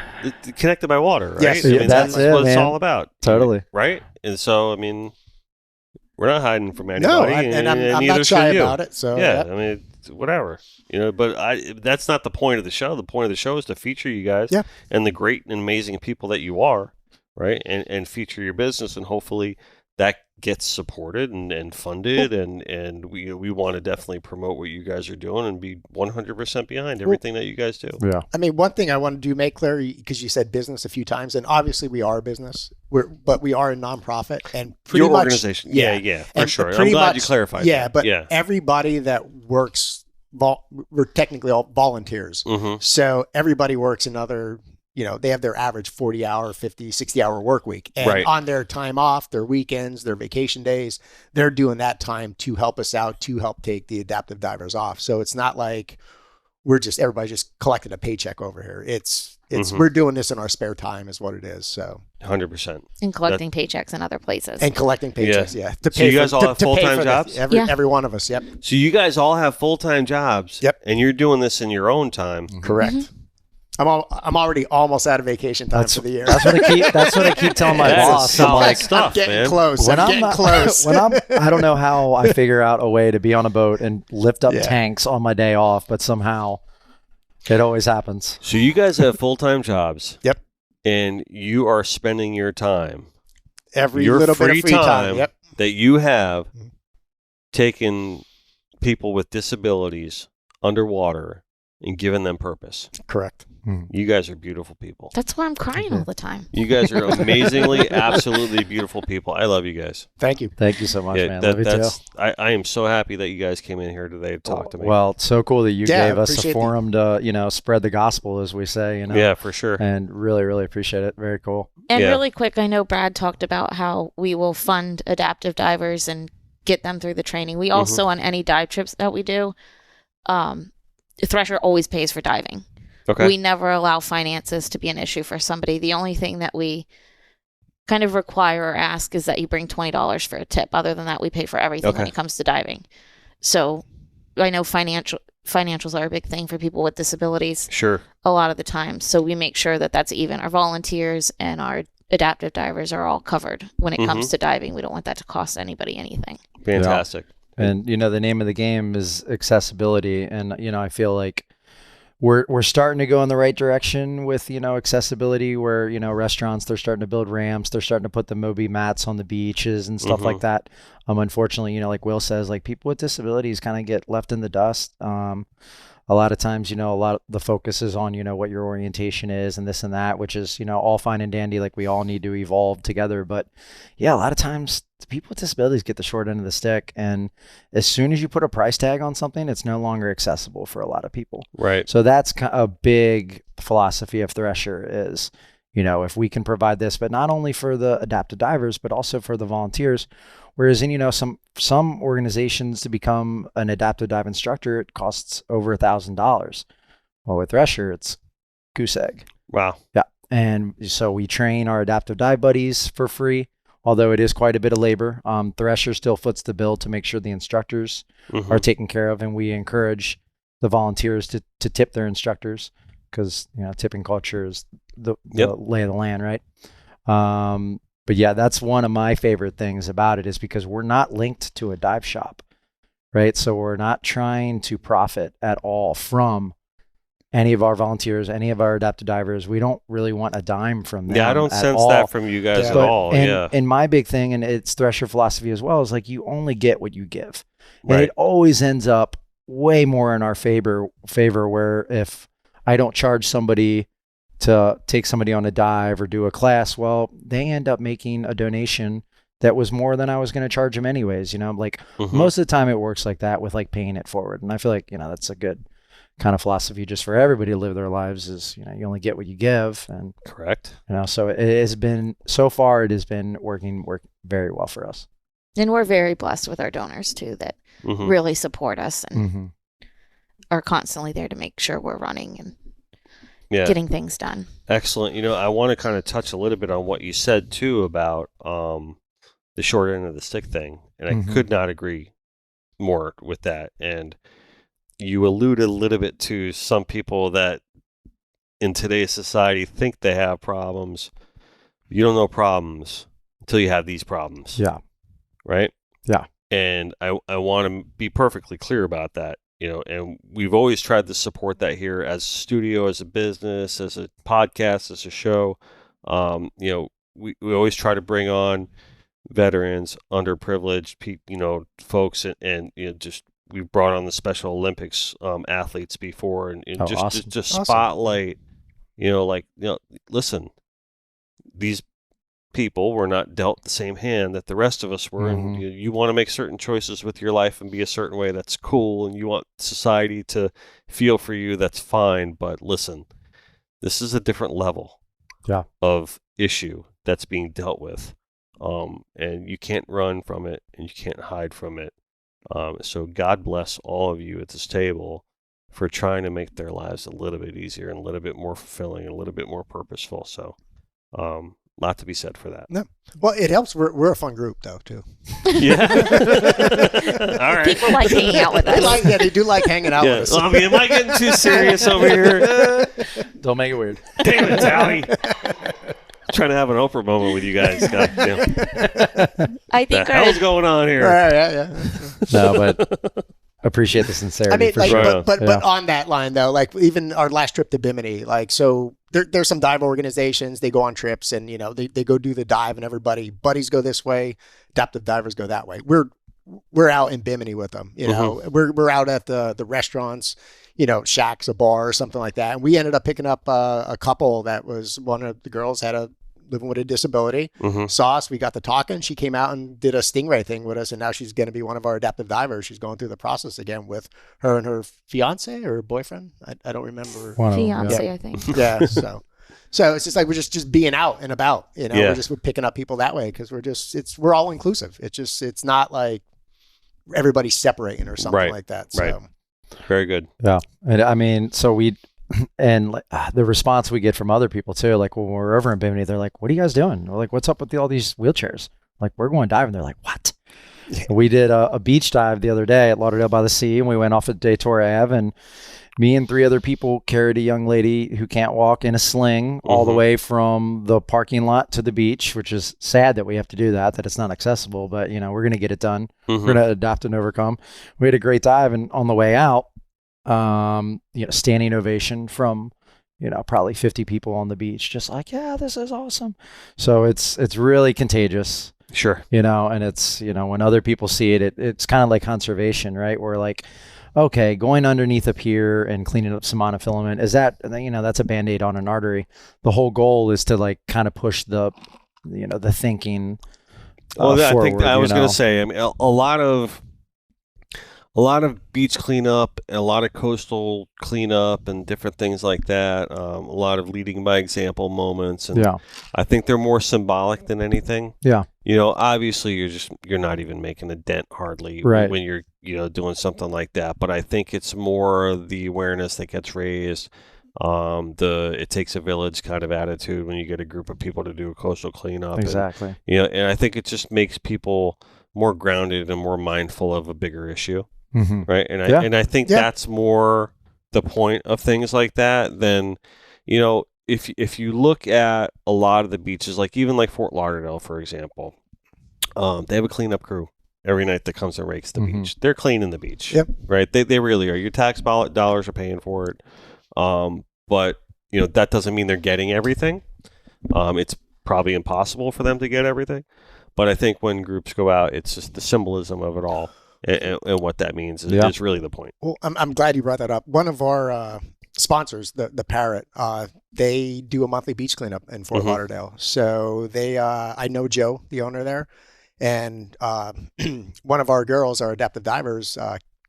connected by water, right? Yes. That's what it's man. all about. Totally. Right? And so, we're not hiding from anybody. No, and I'm not shy about it. So yeah. Whatever, but that's not the point of the show. The point of the show is to feature you guys and the great and amazing people that you are, right? And feature your business, and hopefully that gets supported and funded, and we want to definitely promote what you guys are doing and be 100% behind everything that you guys do. Yeah. One thing I want to make clear, because you said business a few times, and obviously we are a business, but we are a nonprofit, and your organization. Yeah, for sure. I'm glad you clarified. Yeah, but everybody that works, we're technically all volunteers. Mm-hmm. So everybody works another, they have their average 40-hour, 50, 60-hour work week. And on their time off, their weekends, their vacation days, they're doing that time to help us out, to help take the adaptive divers off. So it's not like everybody just collecting a paycheck over here. It's we're doing this in our spare time is what it is. So 100%. And collecting paychecks in other places. And collecting paychecks, So you guys all have full-time jobs? Every one of us, yep. So you guys all have full-time jobs. Yep. And you're doing this in your own time. Correct. Mm-hmm. I'm already almost out of vacation time for the year. That's what I keep telling my boss. I'm getting close. I'm getting close. I don't know how I figure out a way to be on a boat and lift up tanks on my day off, but somehow it always happens. So you guys have full-time jobs. Yep. And you are spending your time, your little bit of free time that you have, taking people with disabilities underwater and giving them purpose. Correct. You guys are beautiful people. That's why I'm crying all the time. You guys are amazingly, absolutely beautiful people. I love you guys. Thank you. Thank you so much, man. Love you too. I am so happy that you guys came in here today to talk to me. Well, it's so cool that you gave us a forum to, spread the gospel, as we say. Yeah, for sure. And really, really appreciate it. Very cool. And really quick, I know Brad talked about how we will fund adaptive divers and get them through the training. We also, on any dive trips that we do, Thresher always pays for diving. Okay. We never allow finances to be an issue for somebody. The only thing that we kind of require or ask is that you bring $20 for a tip. Other than that, we pay for everything when it comes to diving. So I know financials are a big thing for people with disabilities. Sure. A lot of the time. So we make sure that that's even. Our volunteers and our adaptive divers are all covered when it comes to diving. We don't want that to cost anybody anything. Fantastic. Yeah. And, the name of the game is accessibility. And, I feel like we're starting to go in the right direction with, accessibility where, restaurants, they're starting to build ramps. They're starting to put the Moby mats on the beaches and stuff like that. Unfortunately, like Will says, like people with disabilities kind of get left in the dust. A lot of times, a lot of the focus is on, what your orientation is and this and that, which is, all fine and dandy. Like we all need to evolve together. But yeah, a lot of times people with disabilities get the short end of the stick. And as soon as you put a price tag on something, it's no longer accessible for a lot of people. Right. So that's a big philosophy of Thresher is, if we can provide this, but not only for the adaptive divers, but also for the volunteers. Whereas in, some organizations to become an adaptive dive instructor, it costs over $1,000. Well, with Thresher, it's goose egg. Wow. Yeah. And so we train our adaptive dive buddies for free, although it is quite a bit of labor. Thresher still foots the bill to make sure the instructors are taken care of. And we encourage the volunteers to tip their instructors because, tipping culture is the lay of the land, right? But yeah, that's one of my favorite things about it is because we're not linked to a dive shop, right? So we're not trying to profit at all from any of our volunteers, any of our adaptive divers. We don't really want a dime from them. Yeah, I don't sense all. that from you guys at all. And my big thing, and it's Thresher philosophy as well, is like you only get what you give. And Right. it always ends up way more in our favor where if I don't charge somebody to take somebody on a dive or do a class, well, they end up making a donation that was more than I was going to charge them anyways. Most of the time it works like that with like paying it forward. And I feel like, that's a good kind of philosophy just for everybody to live their lives is, you only get what you give. And Correct. so it has been, so far it has been working very well for us. And we're very blessed with our donors too, that really support us and are constantly there to make sure we're running and getting things done. Excellent. I want to kind of touch a little bit on what you said too about the short end of the stick thing. And I could not agree more with that. And you alluded a little bit to some people that in today's society think they have problems. You don't know problems until you have these problems. Yeah. Right? Yeah. And I want to be perfectly clear about that. And we've always tried to support that here as a studio, as a business, as a podcast, as a show. We always try to bring on veterans, underprivileged, folks, and just we've brought on the Special Olympics athletes before, and awesome. just spotlight, listen, these people were not dealt the same hand that the rest of us were, and you want to make certain choices with your life and be a certain way, that's cool, and you want society to feel for you, that's fine, but listen, this is a different level of issue that's being dealt with, and you can't run from it and you can't hide from it. So God bless all of you at this table for trying to make their lives a little bit easier and a little bit more fulfilling and a little bit more purposeful. So lot to be said for that. No. Well, it helps. We're a fun group, though, too. Yeah. All right. People like hanging out with us. They do like hanging out with us. Well, am I getting too serious over here? Don't make it weird. Damn it, Tally. Trying to have an Oprah moment with you guys. God damn. I think the hell's going on here? Yeah. No, but appreciate the sincerity. I mean, for like, sure. but on that line though, like even our last trip to Bimini, like so there's some dive organizations, they go on trips and they go do the dive and buddies go this way, adaptive divers go that way. We're out in Bimini with them, we're out at the restaurants, Shacks, a bar or something like that. And we ended up picking up a couple that was, one of the girls had living with a disability, saw us, we got to talking. She came out and did a stingray thing with us, and now she's going to be one of our adaptive divers. She's going through the process again with her and her fiance or boyfriend. I don't remember. Fiance, I think. Yeah. So it's just like we're just being out and about. We're picking up people that way because we're all inclusive. It's not like everybody's separating or something like that. So. Right. Very good. Yeah. And I mean, so And the response we get from other people too, like when we're over in Bimini, they're like, "What are you guys doing?" We're like, "What's up with all these wheelchairs?" Like, "We're going diving." They're like, "What?" Yeah. We did a beach dive the other day at Lauderdale by the Sea, and we went off at Daytona Ave, and me and 3 other people carried a young lady who can't walk in a sling all the way from the parking lot to the beach, which is sad that we have to do that it's not accessible, but we're going to get it done. We're going to adapt and overcome. We had a great dive, and on the way out, standing ovation from, probably 50 people on the beach, just like, yeah, this is awesome. So it's really contagious. Sure. And it's, when other people see it, it's kind of like conservation, right? We're like, okay, going underneath a pier and cleaning up some monofilament, is that, that's a Band-Aid on an artery. The whole goal is to like kind of push the thinking Well, I forward, think I was going to say, I mean, a lot of beach cleanup, a lot of coastal cleanup, and different things like that. A lot of leading by example moments, and I think they're more symbolic than anything. Yeah. Obviously, you're not even making a dent hardly when you're doing something like that. But I think it's more the awareness that gets raised. It takes a village kind of attitude when you get a group of people to do a coastal cleanup. Exactly. And I think it just makes people more grounded and more mindful of a bigger issue. Right. And I think that's more the point of things like that than, if you look at a lot of the beaches, like even like Fort Lauderdale, for example, they have a cleanup crew every night that comes and rakes the beach. They're cleaning the beach. Yep. Right. They really are. Your tax dollars are paying for it. But that doesn't mean they're getting everything. It's probably impossible for them to get everything. But I think when groups go out, it's just the symbolism of it all. And what that means is really the point. Well, I'm glad you brought that up. One of our sponsors, the Parrot, they do a monthly beach cleanup in Fort Lauderdale. So I know Joe, the owner there, and one of our girls, our adaptive divers,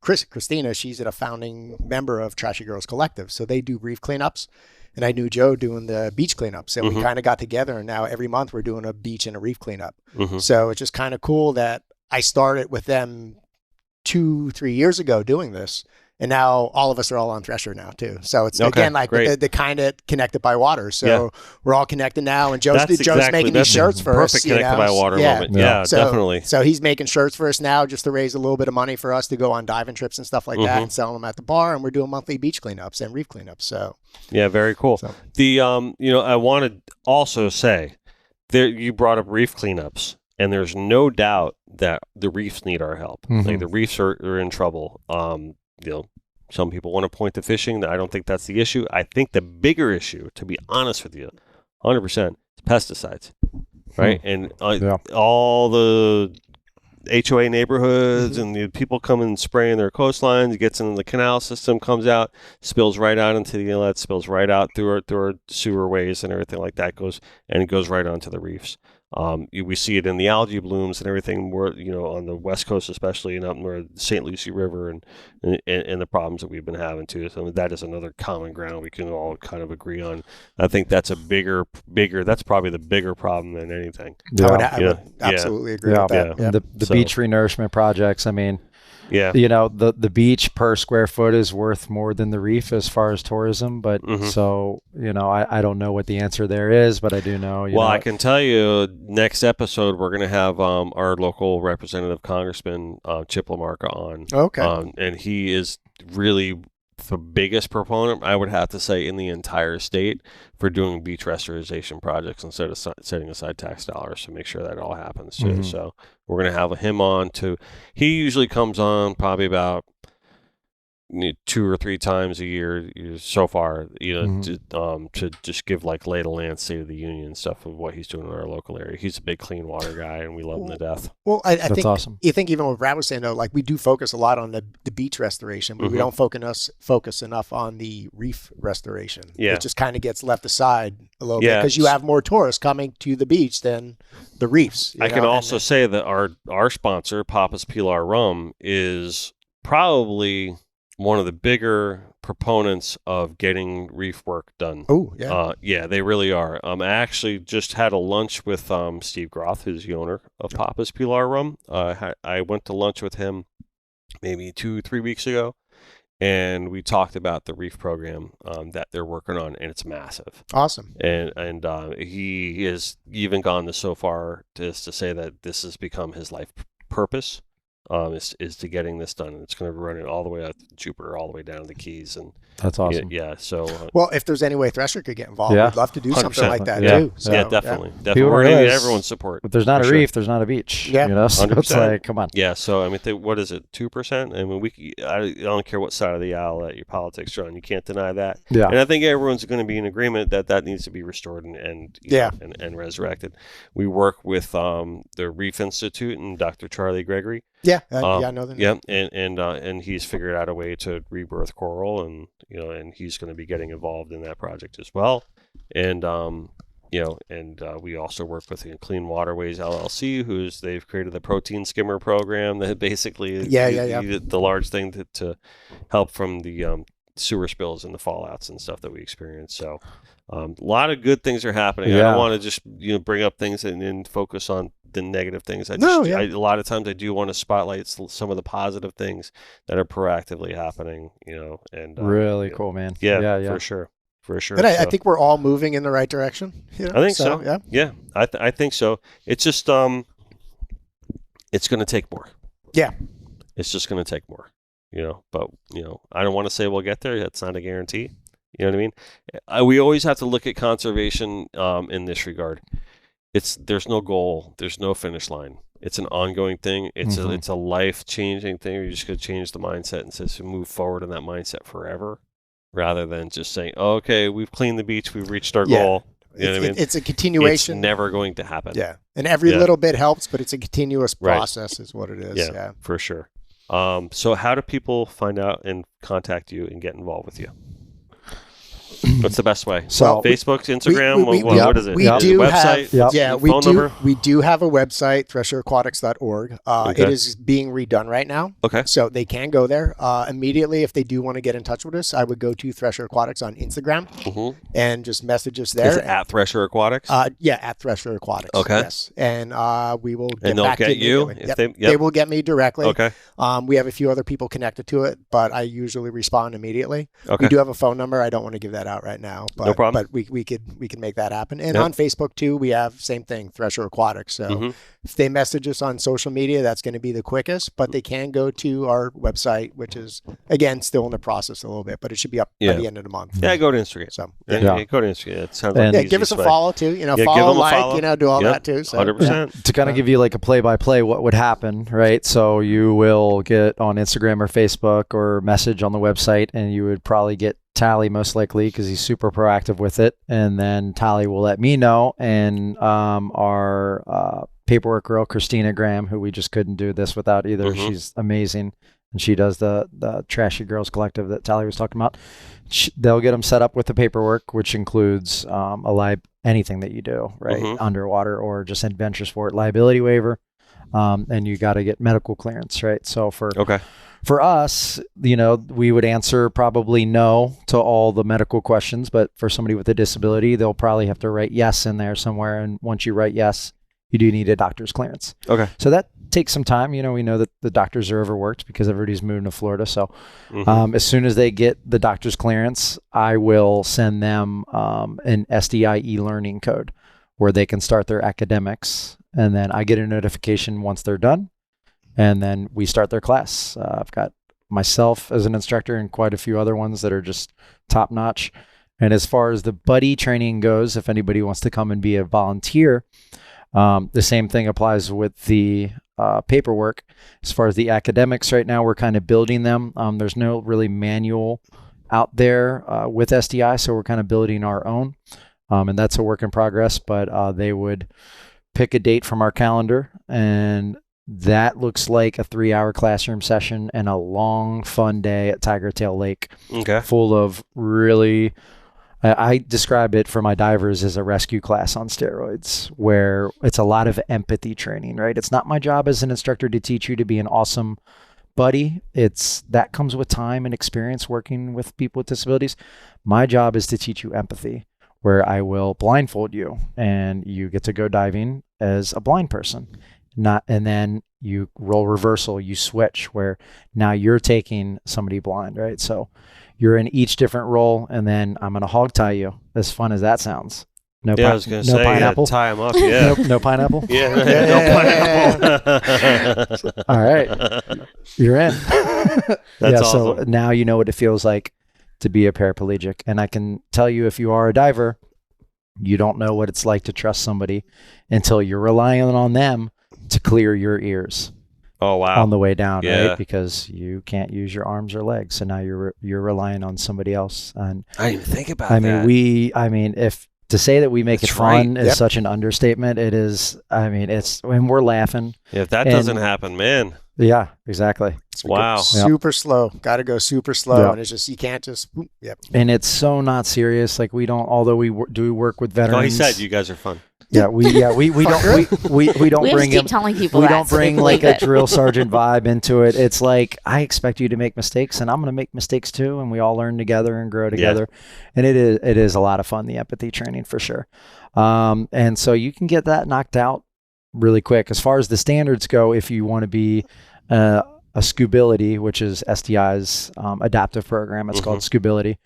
Christina, she's a founding member of Trashy Girls Collective. So they do reef cleanups, and I knew Joe doing the beach cleanups, and we kind of got together, and now every month we're doing a beach and a reef cleanup. So it's just kind of cool that I started with them 2-3 years ago doing this, and now all of us are all on Thresher now too. So it's again like the kind of connected by water. So we're all connected now, and Joe's making these shirts for us. Perfect connected by water moment. Yeah, definitely. So he's making shirts for us now just to raise a little bit of money for us to go on diving trips and stuff like that, and sell them at the bar. And we're doing monthly beach cleanups and reef cleanups. So yeah, very cool. So. I want to also say there you brought up reef cleanups. And there's no doubt that the reefs need our help. Like the reefs are in trouble. Some people want to point to fishing. I don't think that's the issue. I think the bigger issue, to be honest with you, 100%, is pesticides, right? And all the HOA neighborhoods and the people come and spraying their coastlines, it gets into the canal system, comes out, spills right out into the inlet, spills right out through our sewer ways and everything like that, goes right onto the reefs. We see it in the algae blooms and everything more, on the West Coast, especially, and up near the St. Lucie River and the problems that we've been having too. So that is another common ground we can all kind of agree on. I think that's a bigger, that's probably the bigger problem than anything. I would absolutely agree with that. Yeah. The beach renourishment projects, I mean, the beach per square foot is worth more than the reef as far as tourism. But so, I don't know what the answer there is, but I do know. I can tell you next episode, we're going to have our local representative congressman, Chip LaMarca on. Okay. And he is really the biggest proponent, I would have to say, in the entire state for doing beach restoration projects instead of setting aside tax dollars to make sure that all happens too. So we're going to have him on too. He usually comes on probably about 2 or 3 times a year so far, to just give like lay of the land, state of the union stuff of what he's doing in our local area. He's a big clean water guy, and we love him to death. Well, I think awesome. You think even what Brad was saying though, like we do focus a lot on the beach restoration, but we don't focus enough on the reef restoration. Yeah, it just kind of gets left aside a little bit because you have more tourists coming to the beach than the reefs. I can also say that our sponsor, Papa's Pilar Rum, is probably one of the bigger proponents of getting reef work done. Oh, yeah. Yeah, they really are. I actually just had a lunch with Steve Groth, who's the owner of Papa's Pilar Rum. I went to lunch with him maybe 2-3 weeks ago, and we talked about the reef program that they're working on, and it's massive. Awesome. And he has even gone so far as to say that this has become his life purpose. Is to getting this done, and it's going to run it all the way out to Jupiter, all the way down to the Keys, and That's awesome. yeah. So Well, if there's any way Thresher could get involved, Yeah. we'd love to do something 100%. like that Yeah. too. So, yeah, definitely. People We're going to need realize- everyone's support. If there's not For a sure. reef, there's not a beach. Yeah. You know, so it's 100%. like, come on. Yeah, so I mean, what is it? 2%? I mean, I don't care what side of the aisle that your politics are on. You can't deny that. Yeah. And I think everyone's going to be in agreement that needs to be restored and Yeah. and resurrected. We work with the Reef Institute and Dr. Charlie Gregory. Yeah, I know that. Yeah, and he's figured out a way to rebirth coral, and and he's going to be getting involved in that project as well. And we also work with Clean Waterways LLC, they've created the protein skimmer program that basically is the large thing to help from the sewer spills and the fallouts and stuff that we experience. So a lot of good things are happening. I Yeah. don't want to just bring up things and focus on the negative things. A lot of times I do want to spotlight some of the positive things that are proactively happening. And Really cool, man. yeah, for sure. But I think we're all moving in the right direction. I think so. Yeah. Yeah, I think so. It's just it's going to take more. Yeah. It's just going to take more. But I don't want to say we'll get there. That's not a guarantee. You know what I mean? We always have to look at conservation in this regard. There's no goal. There's no finish line. It's an ongoing thing. It's a life-changing thing. You're just going to change the mindset and says to move forward in that mindset forever, rather than just saying, oh, "Okay, we've cleaned the beach. We've reached our goal." You know what I mean? It's a continuation. It's never going to happen. Yeah, and every little bit helps, but it's a continuous process, is what it is. Yeah, for sure. So how do people find out and contact you and get involved with you? What's the best way? So Facebook, Instagram, what is it? We do website? have, phone number? We do have a website, thresheraquatics.org. Okay. It is being redone right now. Okay. So they can go there immediately. If they do want to get in touch with us, I would go to Thresher Aquatics on Instagram and just message us there. Is it at Thresher Aquatics? Yeah, at Thresher Aquatics. Okay. Yes. And we will get and they'll back get to you? They will get me directly. Okay. We have a few other people connected to it, but I usually respond immediately. Okay. We do have a phone number. I don't want to give that out right now, but no problem. But we could make that happen. And on Facebook too, we have same thing, Thresher Aquatics. So if they message us on social media, that's going to be the quickest. But they can go to our website, which is again still in the process a little bit, but it should be up by the end of the month. Yeah, go to Instagram. So go to Instagram. It sounds like give us a follow too. give follow, them a like, follow. do all that too. So 100%. To kind of give you like a play-by-play what would happen, right? So you will get on Instagram or Facebook or message on the website, and you would probably get Tally most likely because he's super proactive with it, and then Tally will let me know, and our paperwork girl Christina Graham, who we just couldn't do this without either. She's amazing, and she does the Trashy Girls Collective that Tally was talking about. They'll get them set up with the paperwork, which includes anything that you do, right, underwater or just adventure sport liability waiver, and you got to get medical clearance, right? So for us, we would answer probably no to all the medical questions, but for somebody with a disability, they'll probably have to write yes in there somewhere. And once you write yes, you do need a doctor's clearance. Okay. So that takes some time. We know that the doctors are overworked because everybody's moving to Florida. So as soon as they get the doctor's clearance, I will send them an SDI e-learning code where they can start their academics. And then I get a notification once they're done. And then we start their class. I've got myself as an instructor and quite a few other ones that are just top notch. And as far as the buddy training goes, if anybody wants to come and be a volunteer, the same thing applies with the paperwork. As far as the academics right now, we're kind of building them. There's no really manual out there with SDI, so we're kind of building our own. And that's a work in progress, but they would pick a date from our calendar, and that looks like a 3-hour classroom session and a long, fun day at Tiger Tail Lake. Okay. Full of really, I describe it for my divers as a rescue class on steroids, where it's a lot of empathy training, right? It's not my job as an instructor to teach you to be an awesome buddy. That comes with time and experience working with people with disabilities. My job is to teach you empathy, where I will blindfold you and you get to go diving as a blind person. and then you roll reversal, you switch where now you're taking somebody blind, right? So you're in each different roll, and then I'm going to hog tie you. As fun as that sounds. I was going to say, pineapple. Tie them up. Yeah. No pineapple. No pineapple. All right, you're in. That's So awesome. now you know what it feels like to be a paraplegic, and I can tell you, if you are a diver, you don't know what it's like to trust somebody until you're relying on them to clear your ears. Oh wow! On the way down, Yeah. right? Because you can't use your arms or legs, so now you're relying on somebody else. And I didn't even think about I that. mean, if to say that we make That's it fun right. is such an understatement. It is. I mean, it's when we're laughing. If that doesn't happen, man. Yeah, exactly. Wow. Super slow. Got to go super slow, Yeah. and it's just you can't just. Yep. And it's so not serious. Like we don't. Although we do work with veterans. Oh, he said you guys are fun. Yeah, we don't we don't We have bring to him. keep telling people We that. don't so they bring like believe a it. drill sergeant vibe into it. It's like I expect you to make mistakes, and I'm going to make mistakes too, and we all learn together and grow together. And it is a lot of fun, the empathy training for sure. And so you can get that knocked out really quick. As far as the standards go, if you want to be a Scubility, which is SDI's adaptive program, it's called Scubility.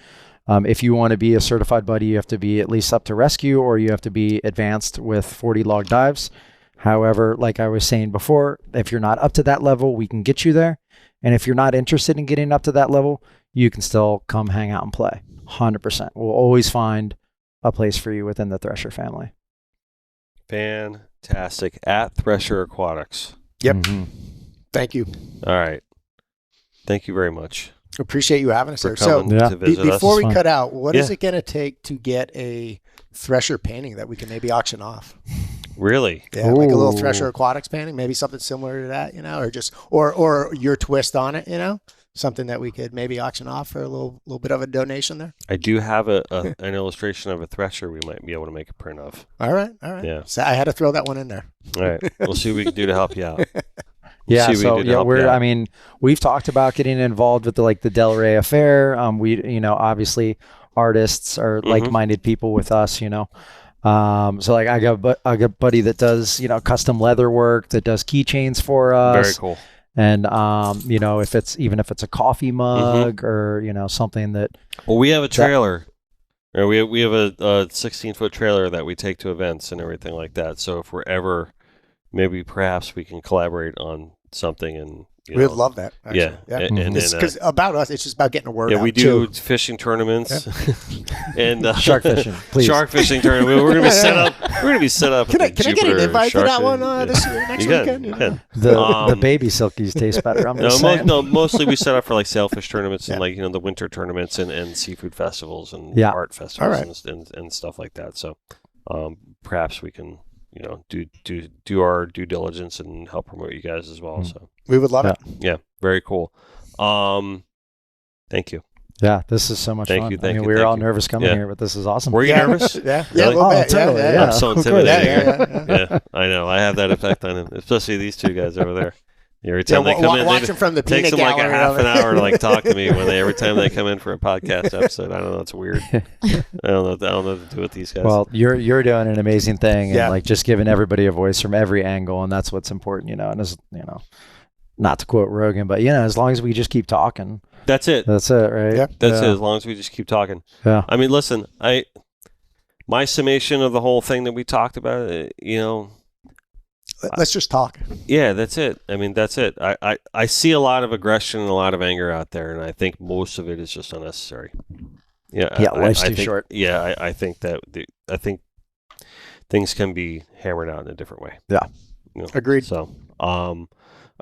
If you want to be a certified buddy, you have to be at least up to rescue, or you have to be advanced with 40 log dives. However, like I was saying before, if you're not up to that level, we can get you there. And if you're not interested in getting up to that level, you can still come hang out and play. 100%. We'll always find a place for you within the Thresher family. Fantastic. At Thresher Aquatics. Yep. Mhm. Thank you. All right. Thank you very much Appreciate you having us for there. So coming to visit us. before we Fun. cut out, what is Yeah. it going to take to get a Thresher painting that we can maybe auction off? Really? Yeah, like a little Ooh. Thresher Aquatics painting, maybe something similar to that, or just or your twist on it, something that we could maybe auction off for a little bit of a donation there. I do have an illustration of a Thresher we might be able to make a print of. All right. Yeah. So I had to throw that one in there. All right. We'll see what we can do to help you out. Yeah, see what we so can do to help you out. I mean, we've talked about getting involved with the Del Rey affair. Obviously artists are like-minded people with us, So like I got a buddy that does, custom leather work, that does keychains for us. Very cool. And if it's a coffee mug or, something that. Well, we have a trailer. We have a 16-foot trailer that we take to events and everything like that. So if we're ever, maybe perhaps we can collaborate on something and We'd love that. Actually. Yeah. And because about us, it's just about getting the word out. yeah, we do too. fishing tournaments and Shark fishing, please. Shark fishing tournament. We're gonna be set up. We're gonna be set up. Can I at the get an Jupiter invite to Shark that one Fin- this year, next You weekend? can. The baby silkies taste better. I'm just saying. Mostly we set up for like sailfish tournaments and Yeah. like the winter tournaments and seafood festivals and Yeah. art festivals All right. and stuff like that. So perhaps we can do our due diligence and help promote you guys as well. So We would love it. yeah, very cool. Thank you. Yeah, this is so much Thank fun. you, thank you, we were thank all you. nervous coming Yeah. here, but this is awesome. Were you Yeah. nervous? Yeah, Really? a little Oh, bit. totally, Yeah, yeah. I'm so Of course. intimidating. Yeah, yeah. Yeah, I know. I have that effect on him, especially these two guys over there. Every time they come in, watch them from the it takes peanut them like a gallery half over an there. hour to like talk to me every time they come in for a podcast episode. I don't know. It's weird. I don't know what to do with these guys. Well, you're doing an amazing thing, and Yeah. like just giving everybody a voice from every angle, and that's what's important, And as not to quote Rogan, but as long as we just keep talking, that's it. that's it, right? Yeah. That's it. As long as we just keep talking. Yeah. I mean, listen. My summation of the whole thing that we talked about, Let's just talk. yeah, that's it. I mean, that's it. I see a lot of aggression and a lot of anger out there, and I think most of it is just unnecessary. Yeah, Life's I too think- short. Yeah, I think that I think things can be hammered out in a different way. Yeah. Agreed. So, all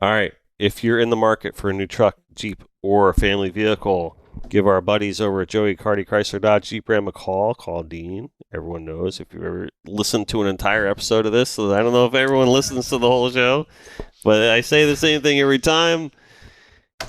right. If you're in the market for a new truck, Jeep, or a family vehicle, give our buddies over at Joey Cardi Chrysler Dodge Jeep Ram a call. Call Dean. Everyone knows if you've ever listened to an entire episode of this. So I don't know if everyone listens to the whole show, but I say the same thing every time.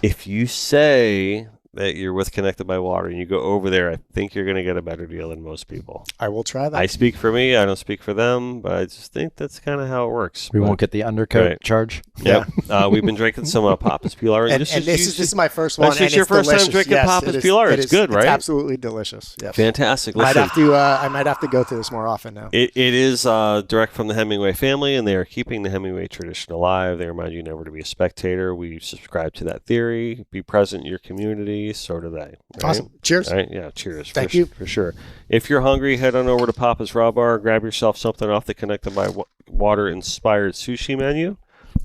If you say that you're with Connected by Water and you go over there, I think you're going to get a better deal than most people. I will try that. I speak for me. I don't speak for them, but I just think that's kind of how it works. We won't get the undercoat charge. Yeah. We've been drinking some Papa's Pilar. And this is my first one. This is your first time drinking Papa's Pilar. It's good, right? It's absolutely delicious. Yes. Fantastic. Listen, I might have to go to this more often now. It is direct from the Hemingway family, and they are keeping the Hemingway tradition alive. They remind you never to be a spectator. We subscribe to that theory. Be present in your community. So do they. Right? Awesome. Cheers. Right? Yeah, cheers. Thank you. For sure. If you're hungry, head on over to Papa's Raw Bar. Grab yourself something off the Connected by Water-inspired sushi menu.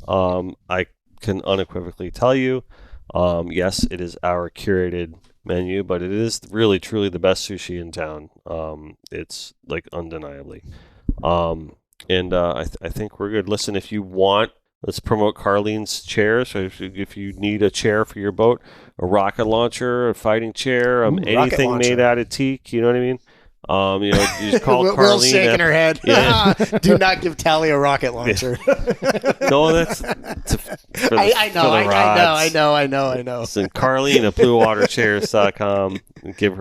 I can unequivocally tell you, yes, it is our curated menu, but it is really, truly the best sushi in town. It's like undeniably. I think we're good. Listen, if you want, let's promote Carlene's chairs. So if you need a chair for your boat, a rocket launcher, a fighting chair, anything made out of teak, you know what I mean? You just call Carlene. Will's shaking her head. Yeah. Do not give Tally a rocket launcher. No, that's I know. Listen, Carlene at BlueWaterChairs.com. Give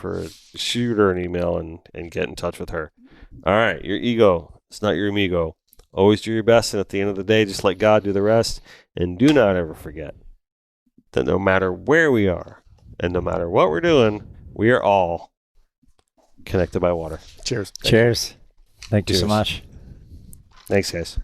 her shoot her an email and get in touch with her. All right, your ego, it's not your amigo. Always do your best, and at the end of the day, just let God do the rest. And do not ever forget that no matter where we are and no matter what we're doing, we are all connected by water. Cheers. Cheers. Thank you so much. Thanks, guys.